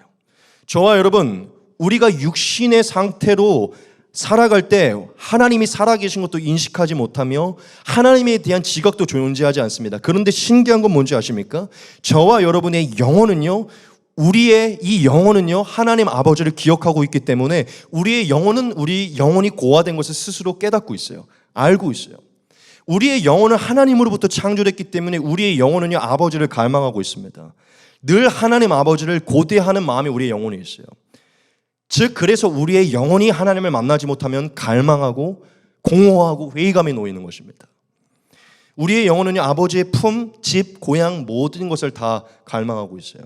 저와 여러분, 우리가 육신의 상태로 살아갈 때 하나님이 살아계신 것도 인식하지 못하며 하나님에 대한 지각도 존재하지 않습니다. 그런데 신기한 건 뭔지 아십니까? 저와 여러분의 영혼은요, 우리의 이 영혼은요, 하나님 아버지를 기억하고 있기 때문에 우리 영혼이 고아된 것을 스스로 깨닫고 있어요. 알고 있어요. 우리의 영혼은 하나님으로부터 창조됐기 때문에 우리의 영혼은요, 아버지를 갈망하고 있습니다. 늘 하나님 아버지를 고대하는 마음이 우리의 영혼에 있어요. 즉 그래서 우리의 영혼이 하나님을 만나지 못하면 갈망하고 공허하고 회의감에 놓이는 것입니다. 우리의 영혼은요, 아버지의 품, 집, 고향 모든 것을 다 갈망하고 있어요.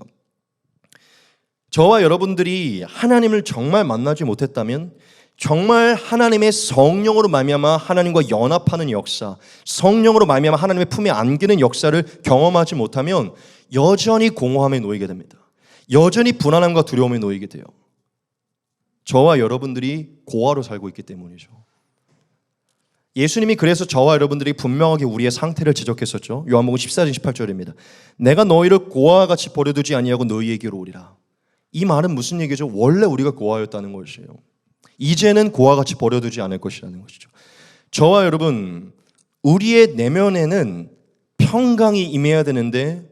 저와 여러분들이 하나님을 정말 만나지 못했다면, 정말 하나님의 성령으로 말미암아 하나님과 연합하는 역사, 성령으로 말미암아 하나님의 품에 안기는 역사를 경험하지 못하면 여전히 공허함에 놓이게 됩니다. 여전히 불안함과 두려움에 놓이게 돼요. 저와 여러분들이 고아로 살고 있기 때문이죠. 예수님이 그래서 저와 여러분들이 분명하게 우리의 상태를 지적했었죠. 요한복음 14장 18절입니다. 내가 너희를 고아와 같이 버려두지 아니하고 너희에게로 오리라. 이 말은 무슨 얘기죠? 원래 우리가 고아였다는 것이에요. 이제는 고아와 같이 버려두지 않을 것이라는 것이죠. 저와 여러분, 우리의 내면에는 평강이 임해야 되는데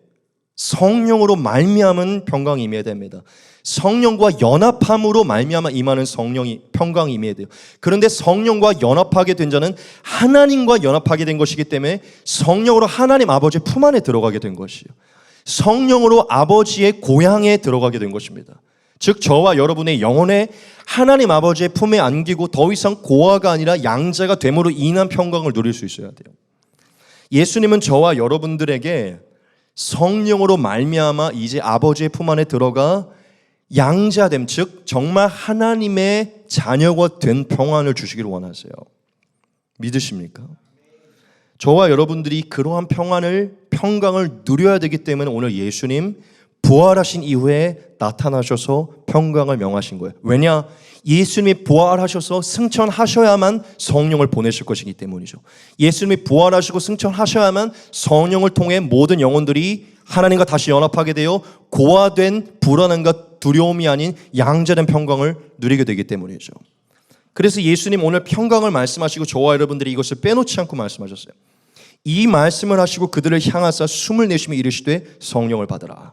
성령으로 말미암은 평강이 임해야 됩니다. 성령과 연합함으로 말미암아 임하는 평강이 임해야 돼요. 그런데 성령과 연합하게 된 자는 하나님과 연합하게 된 것이기 때문에 성령으로 하나님 아버지의 품 안에 들어가게 된 것이에요. 성령으로 아버지의 고향에 들어가게 된 것입니다. 즉 저와 여러분의 영혼에 하나님 아버지의 품에 안기고 더 이상 고아가 아니라 양자가 됨으로 인한 평강을 누릴 수 있어야 돼요. 예수님은 저와 여러분들에게 성령으로 말미암아 이제 아버지의 품 안에 들어가 양자됨, 즉 정말 하나님의 자녀가 된 평안을 주시기를 원하세요. 믿으십니까? 저와 여러분들이 그러한 평강을 누려야 되기 때문에 오늘 예수님 부활하신 이후에 나타나셔서 평강을 명하신 거예요. 왜냐? 예수님이 부활하셔서 승천하셔야만 성령을 보내실 것이기 때문이죠. 예수님이 부활하시고 승천하셔야만 성령을 통해 모든 영혼들이 하나님과 다시 연합하게 되어 고아된 불안함과 두려움이 아닌 양자된 평강을 누리게 되기 때문이죠. 그래서 예수님 오늘 평강을 말씀하시고 저와 여러분들이 이것을 빼놓지 않고 말씀하셨어요. 이 말씀을 하시고 그들을 향하사 숨을 내쉬며 이르시되 성령을 받으라.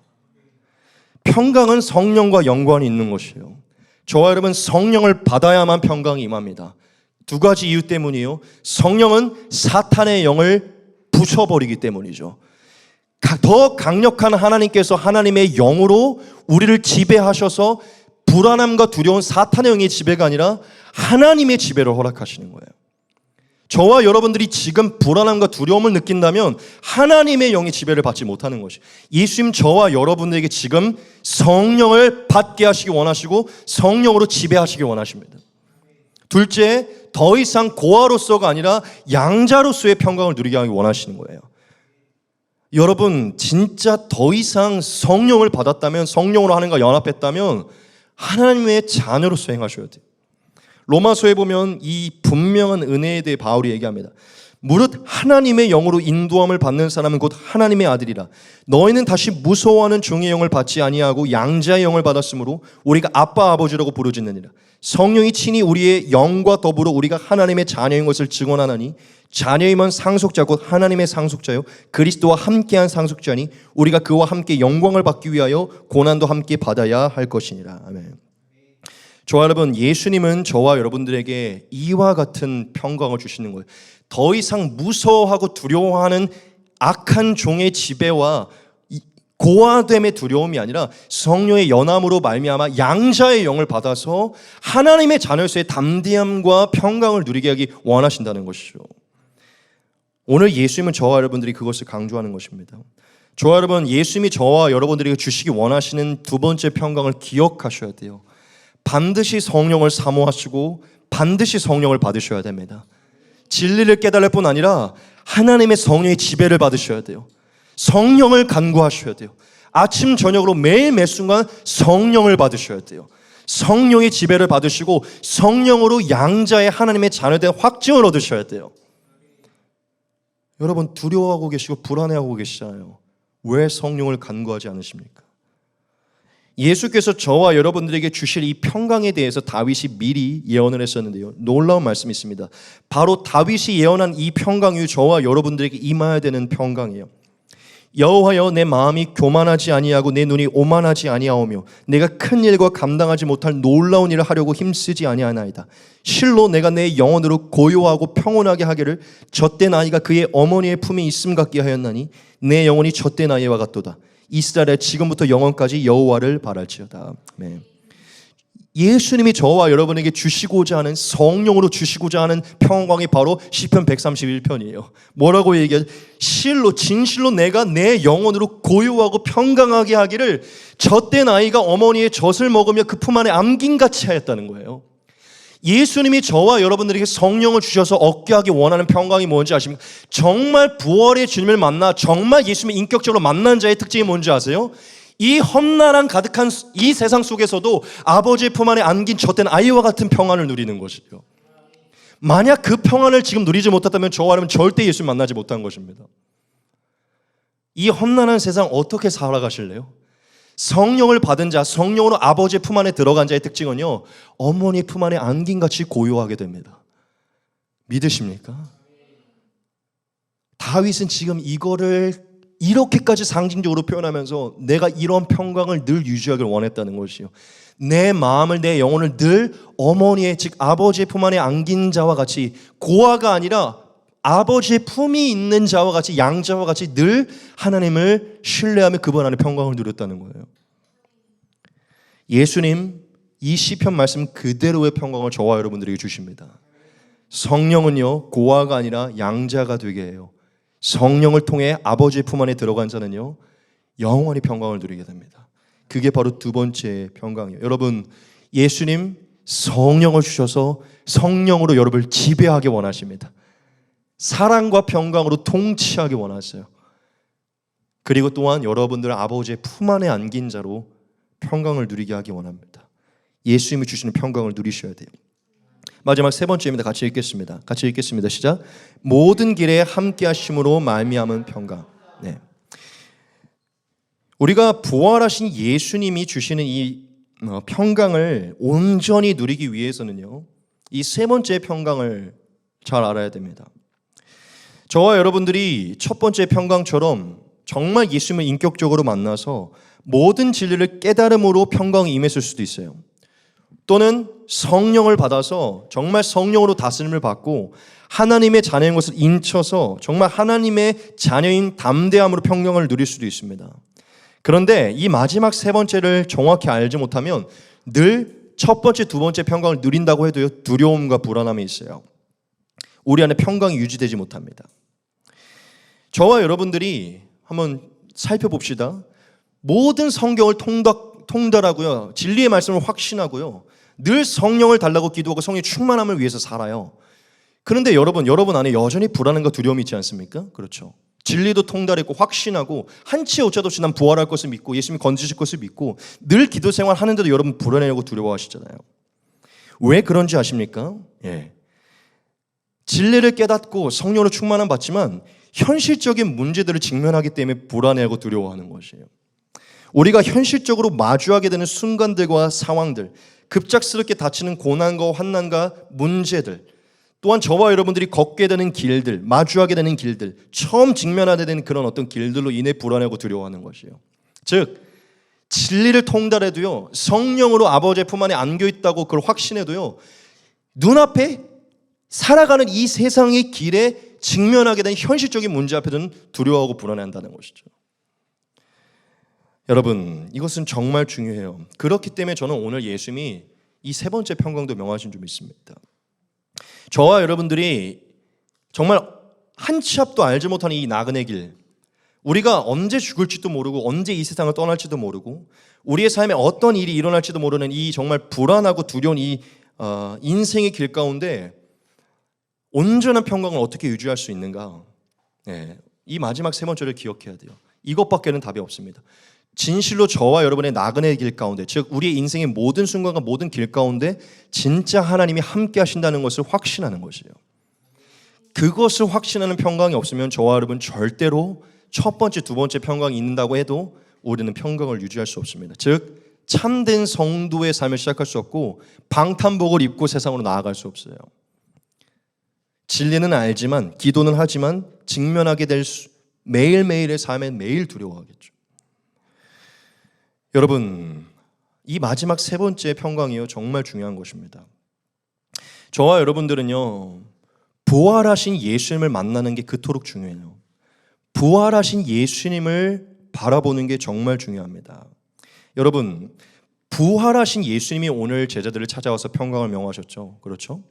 평강은 성령과 연관이 있는 것이에요. 저와 여러분 성령을 받아야만 평강이 임합니다. 두 가지 이유 때문이에요. 성령은 사탄의 영을 부숴버리기 때문이죠. 더 강력한 하나님께서 하나님의 영으로 우리를 지배하셔서 불안함과 두려운 사탄의 영의 지배가 아니라 하나님의 지배를 허락하시는 거예요. 저와 여러분들이 지금 불안함과 두려움을 느낀다면 하나님의 영의 지배를 받지 못하는 것이, 예수님 저와 여러분들에게 지금 성령을 받게 하시기 원하시고 성령으로 지배하시기 원하십니다. 둘째, 더 이상 고아로서가 아니라 양자로서의 평강을 누리게 하기 원하시는 거예요. 여러분 진짜 더 이상 성령을 받았다면, 성령으로 하나님과 연합했다면 하나님의 자녀로서 행하셔야 돼요. 로마서에 보면 이 분명한 은혜에 대해 바울이 얘기합니다. 무릇 하나님의 영으로 인도함을 받는 사람은 곧 하나님의 아들이라. 너희는 다시 무서워하는 종의 영을 받지 아니하고 양자의 영을 받았으므로 우리가 아빠 아버지라고 부르짖느니라. 성령이 친히 우리의 영과 더불어 우리가 하나님의 자녀인 것을 증언하나니 자녀이면 상속자 곧 하나님의 상속자요 그리스도와 함께한 상속자니 우리가 그와 함께 영광을 받기 위하여 고난도 함께 받아야 할 것이니라. 아멘. 저와 여러분, 예수님은 저와 여러분들에게 이와 같은 평강을 주시는 거예요. 더 이상 무서워하고 두려워하는 악한 종의 지배와 고아됨의 두려움이 아니라 성령의 연함으로 말미암아 양자의 영을 받아서 하나님의 자녀로서의 담대함과 평강을 누리게 하기 원하신다는 것이죠. 오늘 예수님은 저와 여러분들이 그것을 강조하는 것입니다. 저와 여러분, 예수님이 저와 여러분들에게 주시기 원하시는 두 번째 평강을 기억하셔야 돼요. 반드시 성령을 사모하시고 반드시 성령을 받으셔야 됩니다. 진리를 깨달을 뿐 아니라 하나님의 성령의 지배를 받으셔야 돼요. 성령을 간구하셔야 돼요. 아침 저녁으로 매일 매 순간 성령을 받으셔야 돼요. 성령의 지배를 받으시고 성령으로 양자의 하나님의 자녀된 확증을 얻으셔야 돼요. 여러분 두려워하고 계시고 불안해하고 계시잖아요. 왜 성령을 간구하지 않으십니까? 예수께서 저와 여러분들에게 주실 이 평강에 대해서 다윗이 미리 예언을 했었는데요. 놀라운 말씀이 있습니다. 바로 다윗이 예언한 이 평강이 저와 여러분들에게 임해야 되는 평강이에요. 여호와여, 내 마음이 교만하지 아니하고 내 눈이 오만하지 아니하오며 내가 큰 일과 감당하지 못할 놀라운 일을 하려고 힘쓰지 아니하나이다. 실로 내가 내 영혼으로 고요하고 평온하게 하기를 젖된 아이가 그의 어머니의 품에 있음 같게 하였나니 내 영혼이 젖된 아이와 같도다. 이스라엘의 지금부터 영원까지 여호와를 바랄지어다. 아멘. 예수님이 저와 여러분에게 주시고자 하는, 성령으로 주시고자 하는 평강이 바로 시편 131편이에요. 뭐라고 얘기하죠? 실로, 진실로 내가 내 영혼으로 고요하고 평강하게 하기를 젖된 아이가 어머니의 젖을 먹으며 그 품 안에 안긴같이 하였다는 거예요. 예수님이 저와 여러분들에게 성령을 주셔서 얻게 하기 원하는 평강이 뭔지 아십니까? 정말 부활의 주님을 만나 정말 예수님을 인격적으로 만난 자의 특징이 뭔지 아세요? 이 험난한 가득한 이 세상 속에서도 아버지의 품 안에 안긴 젖된 아이와 같은 평안을 누리는 것이죠. 만약 그 평안을 지금 누리지 못했다면 저와 여러분 절대 예수님 만나지 못한 것입니다. 이 험난한 세상 어떻게 살아가실래요? 성령을 받은 자, 성령으로 아버지의 품 안에 들어간 자의 특징은요, 어머니의 품 안에 안긴같이 고요하게 됩니다. 믿으십니까? 다윗은 지금 이거를 이렇게까지 상징적으로 표현하면서 내가 이런 평강을 늘 유지하길 원했다는 것이요. 내 마음을, 내 영혼을 늘 어머니의, 즉 아버지의 품 안에 안긴 자와 같이, 고아가 아니라 아버지의 품이 있는 자와 같이, 양자와 같이 늘 하나님을 신뢰하며 그분 안에 평강을 누렸다는 거예요. 예수님 이 시편 말씀 그대로의 평강을 저와 여러분들에게 주십니다. 성령은요, 고아가 아니라 양자가 되게 해요. 성령을 통해 아버지의 품 안에 들어간 자는요, 영원히 평강을 누리게 됩니다. 그게 바로 두 번째 평강이에요. 여러분, 예수님 성령을 주셔서 성령으로 여러분을 지배하기 원하십니다. 사랑과 평강으로 통치하기 원하세요. 그리고 또한 여러분들은 아버지의 품 안에 안긴 자로 평강을 누리게 하기 원합니다. 예수님이 주시는 평강을 누리셔야 돼요. 마지막 세 번째입니다. 같이 읽겠습니다. 시작. 모든 길에 함께 하심으로 말미암은 평강. 네. 우리가 부활하신 예수님이 주시는 이 평강을 온전히 누리기 위해서는요, 이 세 번째 평강을 잘 알아야 됩니다. 저와 여러분들이 첫 번째 평강처럼 정말 예수님을 인격적으로 만나서 모든 진리를 깨달음으로 평강이 임했을 수도 있어요. 또는 성령을 받아서 정말 성령으로 다스림을 받고 하나님의 자녀인 것을 인쳐서 정말 하나님의 자녀인 담대함으로 평강을 누릴 수도 있습니다. 그런데 이 마지막 세 번째를 정확히 알지 못하면 늘 첫 번째, 두 번째 평강을 누린다고 해도요, 두려움과 불안함이 있어요. 우리 안에 평강이 유지되지 못합니다. 저와 여러분들이 한번 살펴봅시다. 모든 성경을 통달하고요, 진리의 말씀을 확신하고요, 늘 성령을 달라고 기도하고 성령의 충만함을 위해서 살아요. 그런데 여러분 안에 여전히 불안함과 두려움이 있지 않습니까? 그렇죠. 진리도 통달했고 확신하고 한치 오차도 없이 난 부활할 것을 믿고 예수님이 건지실 것을 믿고 늘 기도 생활 하는데도 여러분 불안해하고 두려워하시잖아요. 왜 그런지 아십니까? 예. 진리를 깨닫고 성령으로 충만함 받지만 현실적인 문제들을 직면하기 때문에 불안해하고 두려워하는 것이에요. 우리가 현실적으로 마주하게 되는 순간들과 상황들, 급작스럽게 닥치는 고난과 환난과 문제들, 또한 저와 여러분들이 걷게 되는 길들, 마주하게 되는 길들, 처음 직면하게 되는 그런 어떤 길들로 인해 불안하고 두려워하는 것이에요. 즉, 진리를 통달해도요, 성령으로 아버지의 품 안에 안겨있다고 그걸 확신해도요, 눈앞에 살아가는 이 세상의 길에 직면하게 된 현실적인 문제 앞에서는 두려워하고 불안해한다는 것이죠. 여러분, 이것은 정말 중요해요. 그렇기 때문에 저는 오늘 예수님이 이 세 번째 평강도 명하신 줄 믿습니다. 저와 여러분들이 정말 한 치 앞도 알지 못하는 이 나그네 길, 우리가 언제 죽을지도 모르고 언제 이 세상을 떠날지도 모르고 우리의 삶에 어떤 일이 일어날지도 모르는 이 정말 불안하고 두려운 이 인생의 길 가운데 온전한 평강을 어떻게 유지할 수 있는가? 네, 이 마지막 세 번째를 기억해야 돼요. 이것밖에는 답이 없습니다. 진실로 저와 여러분의 나그네 길 가운데, 즉 우리의 인생의 모든 순간과 모든 길 가운데 진짜 하나님이 함께 하신다는 것을 확신하는 것이에요. 그것을 확신하는 평강이 없으면 저와 여러분 절대로 첫 번째, 두 번째 평강이 있는다고 해도 우리는 평강을 유지할 수 없습니다. 즉 참된 성도의 삶을 시작할 수 없고 방탄복을 입고 세상으로 나아갈 수 없어요. 진리는 알지만, 기도는 하지만 직면하게 될 매일매일의 삶에 매일 두려워하겠죠. 여러분, 이 마지막 세 번째 평강이요, 정말 중요한 것입니다. 저와 여러분들은요, 부활하신 예수님을 만나는 게 그토록 중요해요. 부활하신 예수님을 바라보는 게 정말 중요합니다. 여러분, 부활하신 예수님이 오늘 제자들을 찾아와서 평강을 명하셨죠. 그렇죠?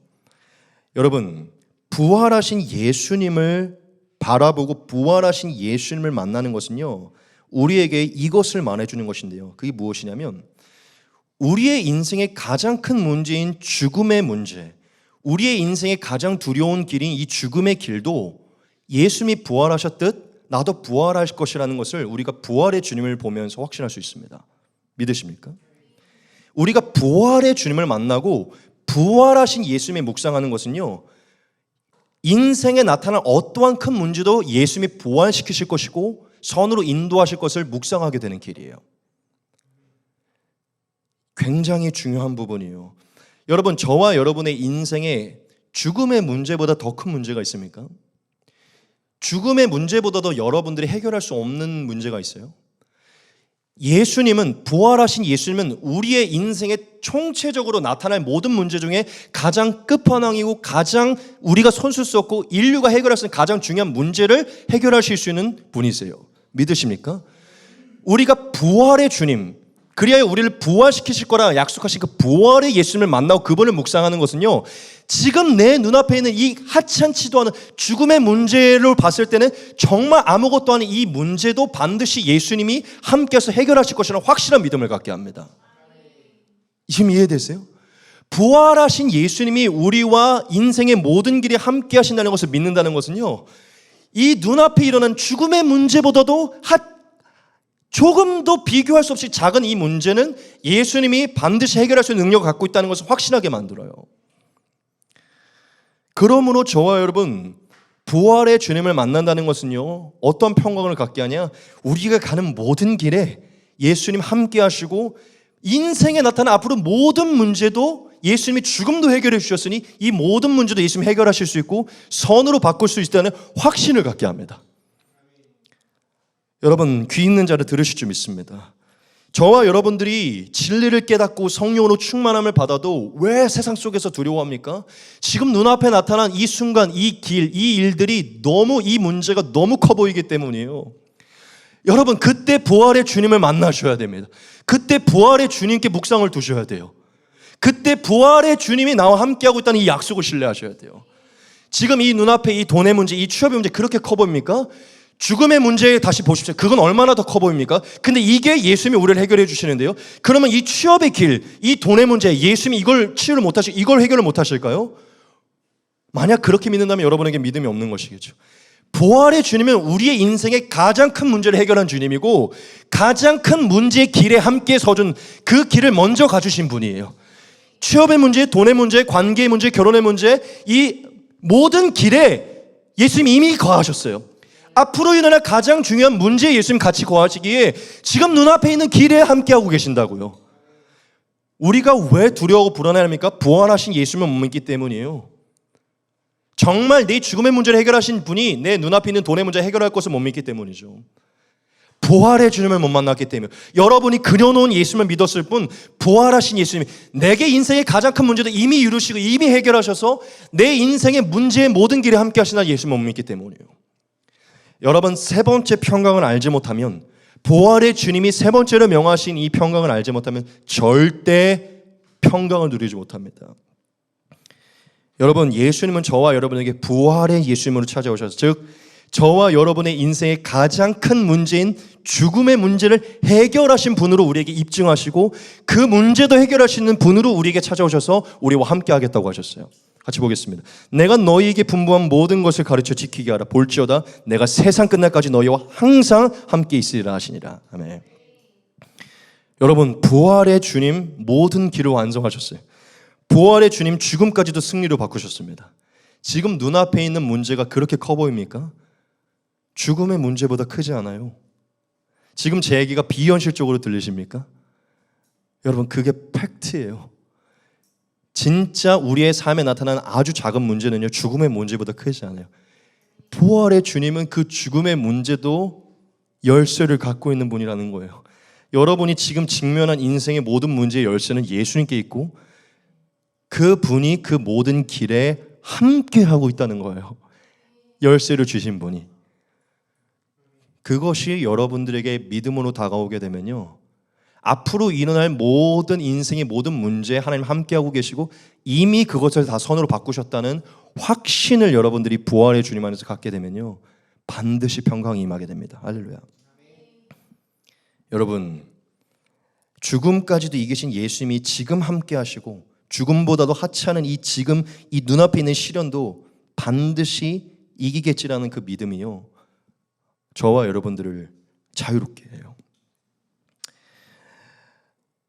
여러분, 부활하신 예수님을 바라보고 부활하신 예수님을 만나는 것은요, 우리에게 이것을 말해주는 것인데요. 그게 무엇이냐면, 우리의 인생의 가장 큰 문제인 죽음의 문제, 우리의 인생의 가장 두려운 길인 이 죽음의 길도 예수님이 부활하셨듯 나도 부활할 것이라는 것을 우리가 부활의 주님을 보면서 확신할 수 있습니다. 믿으십니까? 우리가 부활의 주님을 만나고 부활하신 예수님의 묵상하는 것은요, 인생에 나타난 어떠한 큰 문제도 예수님이 부활시키실 것이고 선으로 인도하실 것을 묵상하게 되는 길이에요. 굉장히 중요한 부분이에요. 여러분, 저와 여러분의 인생에 죽음의 문제보다 더 큰 문제가 있습니까? 죽음의 문제보다도 여러분들이 해결할 수 없는 문제가 있어요. 예수님은, 부활하신 예수님은 우리의 인생에 총체적으로 나타날 모든 문제 중에 가장 끝판왕이고 가장 우리가 손쓸 수 없고 인류가 해결할 수 있는 가장 중요한 문제를 해결하실 수 있는 분이세요. 믿으십니까? 우리가 부활의 주님, 그리하여 우리를 부활시키실 거라 약속하신 그 부활의 예수님을 만나고 그분을 묵상하는 것은요, 지금 내 눈앞에 있는 이 하찮지도 않은 죽음의 문제를 봤을 때는 정말 아무것도 아닌 이 문제도 반드시 예수님이 함께해서 해결하실 것이라는 확실한 믿음을 갖게 합니다. 지금 이해되세요? 부활하신 예수님이 우리와 인생의 모든 길에 함께 하신다는 것을 믿는다는 것은요, 이 눈앞에 일어난 죽음의 문제보다도 조금도 비교할 수 없이 작은 이 문제는 예수님이 반드시 해결할 수 있는 능력을 갖고 있다는 것을 확신하게 만들어요. 그러므로 저와 여러분, 부활의 주님을 만난다는 것은요, 어떤 평강을 갖게 하냐? 우리가 가는 모든 길에 예수님 함께 하시고 인생에 나타난 앞으로 모든 문제도 예수님이 죽음도 해결해 주셨으니 이 모든 문제도 예수님이 해결하실 수 있고 선으로 바꿀 수 있다는 확신을 갖게 합니다. 여러분, 귀 있는 자를 들으실 줄 믿습니다. 저와 여러분들이 진리를 깨닫고 성령으로 충만함을 받아도 왜 세상 속에서 두려워합니까? 지금 눈앞에 나타난 이 순간, 이 길, 이 일들이 너무, 이 문제가 너무 커 보이기 때문이에요. 여러분, 그때 부활의 주님을 만나셔야 됩니다. 그때 부활의 주님께 묵상을 두셔야 돼요. 그때 부활의 주님이 나와 함께하고 있다는 이 약속을 신뢰하셔야 돼요. 지금 이 눈앞에 이 돈의 문제, 이 취업의 문제 그렇게 커 보입니까? 죽음의 문제 다시 보십시오. 그건 얼마나 더 커 보입니까? 근데 이게 예수님이 우리를 해결해 주시는데요. 그러면 이 취업의 길, 이 돈의 문제, 예수님이 이걸 치유를 못하시고 이걸 해결을 못하실까요? 만약 그렇게 믿는다면 여러분에게 믿음이 없는 것이겠죠. 부활의 주님은 우리의 인생의 가장 큰 문제를 해결한 주님이고 가장 큰 문제의 길에 함께 서준 그 길을 먼저 가주신 분이에요. 취업의 문제, 돈의 문제, 관계의 문제, 결혼의 문제, 이 모든 길에 예수님이 이미 거하셨어요. 앞으로 일어날 가장 중요한 문제에 예수님 같이 거하시기에 지금 눈앞에 있는 길에 함께하고 계신다고요. 우리가 왜 두려워하고 불안해합니까? 부활하신 예수님을 못 믿기 때문이에요. 정말 내 죽음의 문제를 해결하신 분이 내 눈앞에 있는 돈의 문제를 해결할 것을 못 믿기 때문이죠. 부활의 주님을 못 만났기 때문에 여러분이 그려놓은 예수님을 믿었을 뿐 부활하신 예수님이 내게 인생의 가장 큰 문제도 이미 이루시고 이미 해결하셔서 내 인생의 문제의 모든 길에 함께 하시나 예수님을 못 믿기 때문이에요. 여러분, 세 번째 평강을 알지 못하면, 부활의 주님이 세 번째로 명하신 이 평강을 알지 못하면 절대 평강을 누리지 못합니다. 여러분, 예수님은 저와 여러분에게 부활의 예수님으로 찾아오셔서, 즉 저와 여러분의 인생의 가장 큰 문제인 죽음의 문제를 해결하신 분으로 우리에게 입증하시고 그 문제도 해결할 수 있는 분으로 우리에게 찾아오셔서 우리와 함께 하겠다고 하셨어요. 같이 보겠습니다. 내가 너희에게 분부한 모든 것을 가르쳐 지키게 하라. 볼지어다 내가 세상 끝날까지 너희와 항상 함께 있으리라 하시니라. 아멘. 여러분, 부활의 주님 모든 길을 완성하셨어요. 부활의 주님 죽음까지도 승리로 바꾸셨습니다. 지금 눈앞에 있는 문제가 그렇게 커 보입니까? 죽음의 문제보다 크지 않아요. 지금 제 얘기가 비현실적으로 들리십니까? 여러분, 그게 팩트예요. 진짜 우리의 삶에 나타나는 아주 작은 문제는요, 죽음의 문제보다 크지 않아요. 부활의 주님은 그 죽음의 문제도 열쇠를 갖고 있는 분이라는 거예요. 여러분이 지금 직면한 인생의 모든 문제의 열쇠는 예수님께 있고, 그 분이 그 모든 길에 함께 하고 있다는 거예요. 열쇠를 주신 분이. 그것이 여러분들에게 믿음으로 다가오게 되면요, 앞으로 일어날 모든 인생의 모든 문제에 하나님 함께하고 계시고 이미 그것을 다 선으로 바꾸셨다는 확신을 여러분들이 부활의 주님 안에서 갖게 되면요, 반드시 평강이 임하게 됩니다. 할렐루야. 여러분, 죽음까지도 이기신 예수님이 지금 함께 하시고 죽음보다도 하찮은 이 지금 이 눈앞에 있는 시련도 반드시 이기겠지라는 그 믿음이요, 저와 여러분들을 자유롭게 해요.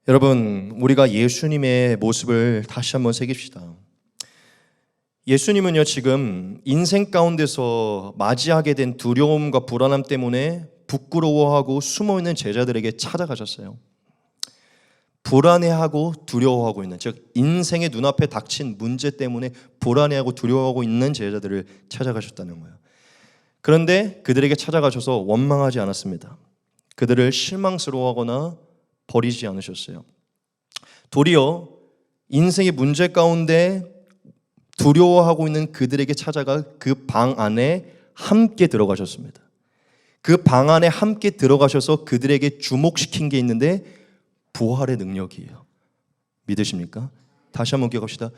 여러분, 우리가 예수님의 모습을 다시 한번 새깁시다. 예수님은요, 지금 인생 가운데서 맞이하게 된 두려움과 불안함 때문에 부끄러워하고 숨어있는 제자들에게 찾아가셨어요. 불안해하고 두려워하고 있는, 즉 인생의 눈앞에 닥친 문제 때문에 불안해하고 두려워하고 있는 제자들을 찾아가셨다는 거예요. 그런데 그들에게 찾아가셔서 원망하지 않았습니다. 그들을 실망스러워하거나 버리지 않으셨어요. 도리어 인생의 문제 가운데 두려워하고 있는 그들에게 찾아가 그 방 안에 함께 들어가셨습니다. 그 방 안에 함께 들어가셔서 그들에게 주목시킨 게 있는데 부활의 능력이에요. 믿으십니까? 다시 한번 기억합시다.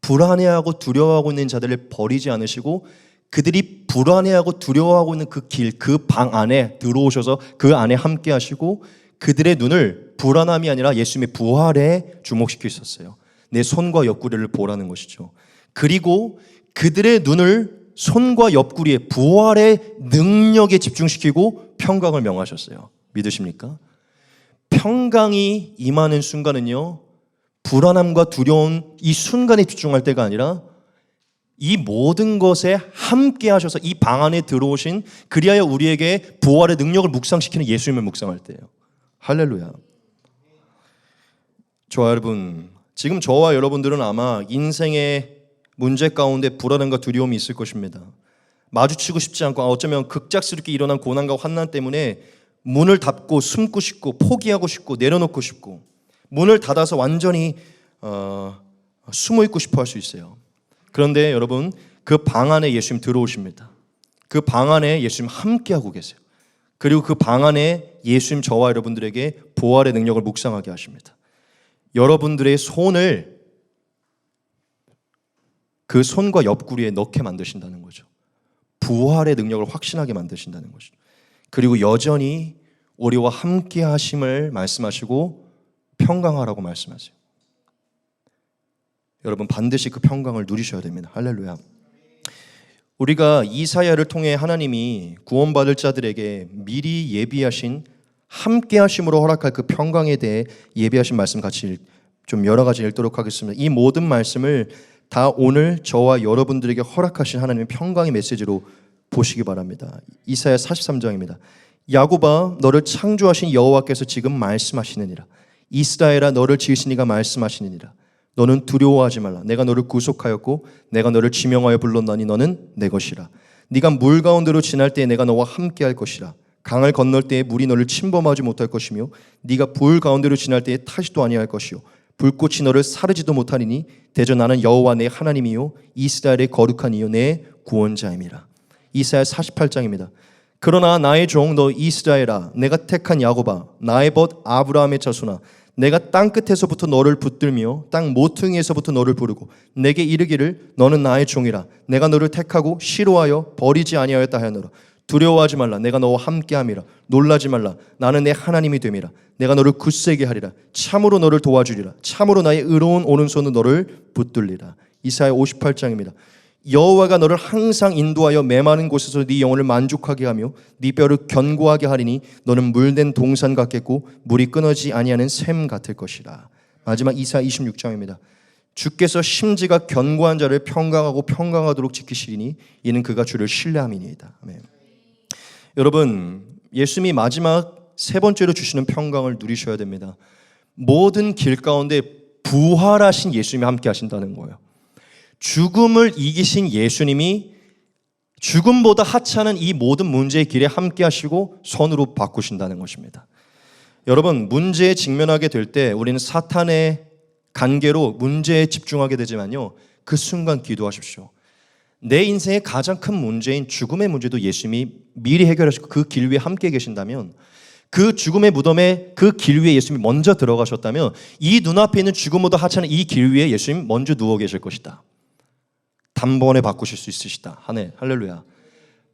불안해하고 두려워하고 있는 자들을 버리지 않으시고 그들이 불안해하고 두려워하고 있는 그 길, 그 방 안에 들어오셔서 그 안에 함께 하시고 그들의 눈을 불안함이 아니라 예수님의 부활에 주목시켜 있었어요. 내 손과 옆구리를 보라는 것이죠. 그리고 그들의 눈을 손과 옆구리의 부활의 능력에 집중시키고 평강을 명하셨어요. 믿으십니까? 평강이 임하는 순간은요, 불안함과 두려운 이 순간에 집중할 때가 아니라 이 모든 것에 함께 하셔서 이 방 안에 들어오신, 그리하여 우리에게 부활의 능력을 묵상시키는 예수님을 묵상할 때예요. 할렐루야. 저와 여러분, 지금 저와 여러분들은 아마 인생의 문제 가운데 불안함과 두려움이 있을 것입니다. 마주치고 싶지 않고 어쩌면 급작스럽게 일어난 고난과 환난 때문에 문을 닫고 숨고 싶고 포기하고 싶고 내려놓고 싶고 문을 닫아서 완전히 숨어 있고 싶어 할 수 있어요. 그런데 여러분, 그 방 안에 예수님 들어오십니다. 그 방 안에 예수님 함께하고 계세요. 그리고 그 방 안에 예수님 저와 여러분들에게 부활의 능력을 묵상하게 하십니다. 여러분들의 손을 그 손과 옆구리에 넣게 만드신다는 거죠. 부활의 능력을 확신하게 만드신다는 것이죠. 그리고 여전히 우리와 함께 하심을 말씀하시고 평강하라고 말씀하세요. 여러분, 반드시 그 평강을 누리셔야 됩니다. 할렐루야. 우리가 이사야를 통해 하나님이 구원받을 자들에게 미리 예비하신 함께 하심으로 허락할 그 평강에 대해 예비하신 말씀 같이 좀 여러 가지 읽도록 하겠습니다. 이 모든 말씀을 다 오늘 저와 여러분들에게 허락하신 하나님의 평강의 메시지로 보시기 바랍니다. 이사야 43장입니다. 야곱아, 너를 창조하신 여호와께서 지금 말씀하시느니라. 이스라엘아, 너를 지으신 이가 말씀하시느니라. 너는 두려워하지 말라. 내가 너를 구속하였고 내가 너를 지명하여 불렀나니 너는 내 것이라. 네가 물 가운데로 지날 때에 내가 너와 함께할 것이라. 강을 건널 때에 물이 너를 침범하지 못할 것이며 네가 불 가운데로 지날 때에 타지도 아니할 것이요 불꽃이 너를 사르지도 못하리니 대저 나는 여호와 내 하나님이요 이스라엘의 거룩한 이요 내 구원자임이라. 이사야 48장입니다. 그러나 나의 종 너 이스라엘아, 내가 택한 야곱아, 나의 벗 아브라함의 자손아, 내가 땅 끝에서부터 너를 붙들며 땅 모퉁이에서부터 너를 부르고 내게 이르기를 너는 나의 종이라. 내가 너를 택하고 싫어하여 버리지 아니하였다 하였노라. 두려워하지 말라. 내가 너와 함께함이라. 놀라지 말라. 나는 내 하나님이 됨이라. 내가 너를 굳세게 하리라. 참으로 너를 도와주리라. 참으로 나의 의로운 오른손은 너를 붙들리라. 이사야 58장입니다. 여호와가 너를 항상 인도하여 메마른 곳에서 네 영혼을 만족하게 하며 네 뼈를 견고하게 하리니 너는 물된 동산 같겠고 물이 끊어지지 아니하는 샘 같을 것이라. 마지막 이사야 26장입니다. 주께서 심지가 견고한 자를 평강하고 평강하도록 지키시리니 이는 그가 주를 신뢰함이니이다. 아멘. 여러분, 예수님이 마지막 세 번째로 주시는 평강을 누리셔야 됩니다. 모든 길 가운데 부활하신 예수님이 함께 하신다는 거예요. 죽음을 이기신 예수님이 죽음보다 하찮은 이 모든 문제의 길에 함께 하시고 선으로 바꾸신다는 것입니다. 여러분, 문제에 직면하게 될 때 우리는 사탄의 관계로 문제에 집중하게 되지만요, 그 순간 기도하십시오. 내 인생의 가장 큰 문제인 죽음의 문제도 예수님이 미리 해결하시고 그 길 위에 함께 계신다면, 그 죽음의 무덤에 그 길 위에 예수님이 먼저 들어가셨다면 이 눈앞에 있는 죽음보다 하찮은 이 길 위에 예수님이 먼저 누워 계실 것이다. 단번에 바꾸실 수 있으시다. 할렐루야.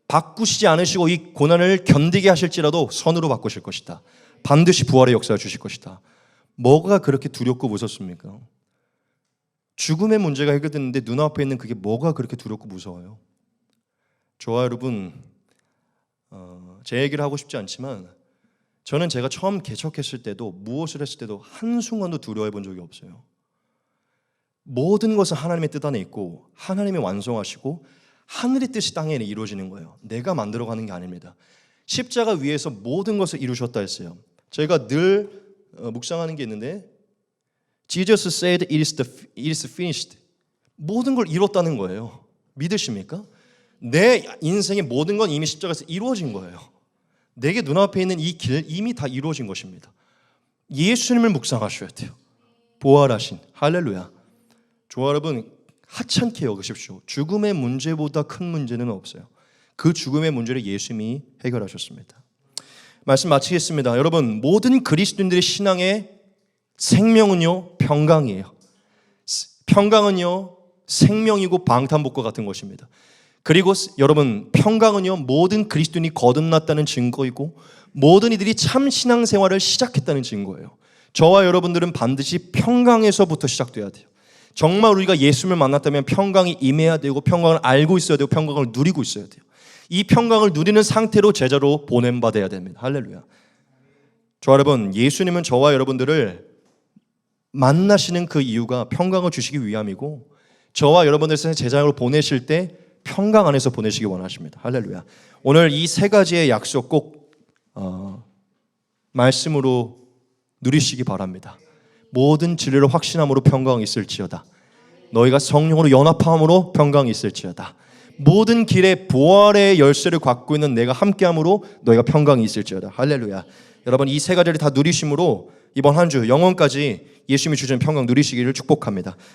바꾸시지 않으시고 이 고난을 견디게 하실지라도 선으로 바꾸실 것이다. 반드시 부활의 역사를 주실 것이다. 뭐가 그렇게 두렵고 무섭습니까? 죽음의 문제가 해결됐는데 눈앞에 있는 그게 뭐가 그렇게 두렵고 무서워요? 저와 여러분, 제 얘기를 하고 싶지 않지만 저는 제가 처음 개척했을 때도 무엇을 했을 때도 한순간도 두려워해 본 적이 없어요. 모든 것은 하나님의 뜻 안에 있고 하나님이 완성하시고 하늘의 뜻이 땅에 이루어지는 거예요. 내가 만들어가는 게 아닙니다. 십자가 위에서 모든 것을 이루셨다 했어요. 저희가 늘 묵상하는 게 있는데 Jesus said it is finished. 모든 걸 이뤘다는 거예요. 믿으십니까? 내 인생의 모든 건 이미 십자가에서 이루어진 거예요. 내게 눈앞에 있는 이 길 이미 다 이루어진 것입니다. 예수님을 묵상하셔야 돼요. 부활하신 할렐루야. 저와 여러분, 하찮게 여기십시오. 죽음의 문제보다 큰 문제는 없어요. 그 죽음의 문제를 예수님이 해결하셨습니다. 말씀 마치겠습니다. 여러분, 모든 그리스도인들의 신앙의 생명은요, 평강이에요. 평강은요, 생명이고 방탄복과 같은 것입니다. 그리고 여러분, 평강은요, 모든 그리스도인이 거듭났다는 증거이고 모든 이들이 참 신앙생활을 시작했다는 증거예요. 저와 여러분들은 반드시 평강에서부터 시작돼야 돼요. 정말 우리가 예수님을 만났다면 평강이 임해야 되고 평강을 알고 있어야 되고 평강을 누리고 있어야 돼요. 이 평강을 누리는 상태로 제자로 보냄받아야 됩니다. 할렐루야. 저와 여러분, 예수님은 저와 여러분들을 만나시는 그 이유가 평강을 주시기 위함이고 저와 여러분들 제자로 보내실 때 평강 안에서 보내시기 원하십니다. 할렐루야. 오늘 이 세 가지의 약속 꼭 말씀으로 누리시기 바랍니다. 모든 진리를 확신함으로 평강이 있을지어다. 너희가 성령으로 연합함으로 평강이 있을지어다. 모든 길에 부활의 열쇠를 갖고 있는 내가 함께함으로 너희가 평강이 있을지어다. 할렐루야. 여러분, 이 세 가지를 다 누리심으로 이번 한 주 영원까지 예수님이 주시는 평강 누리시기를 축복합니다.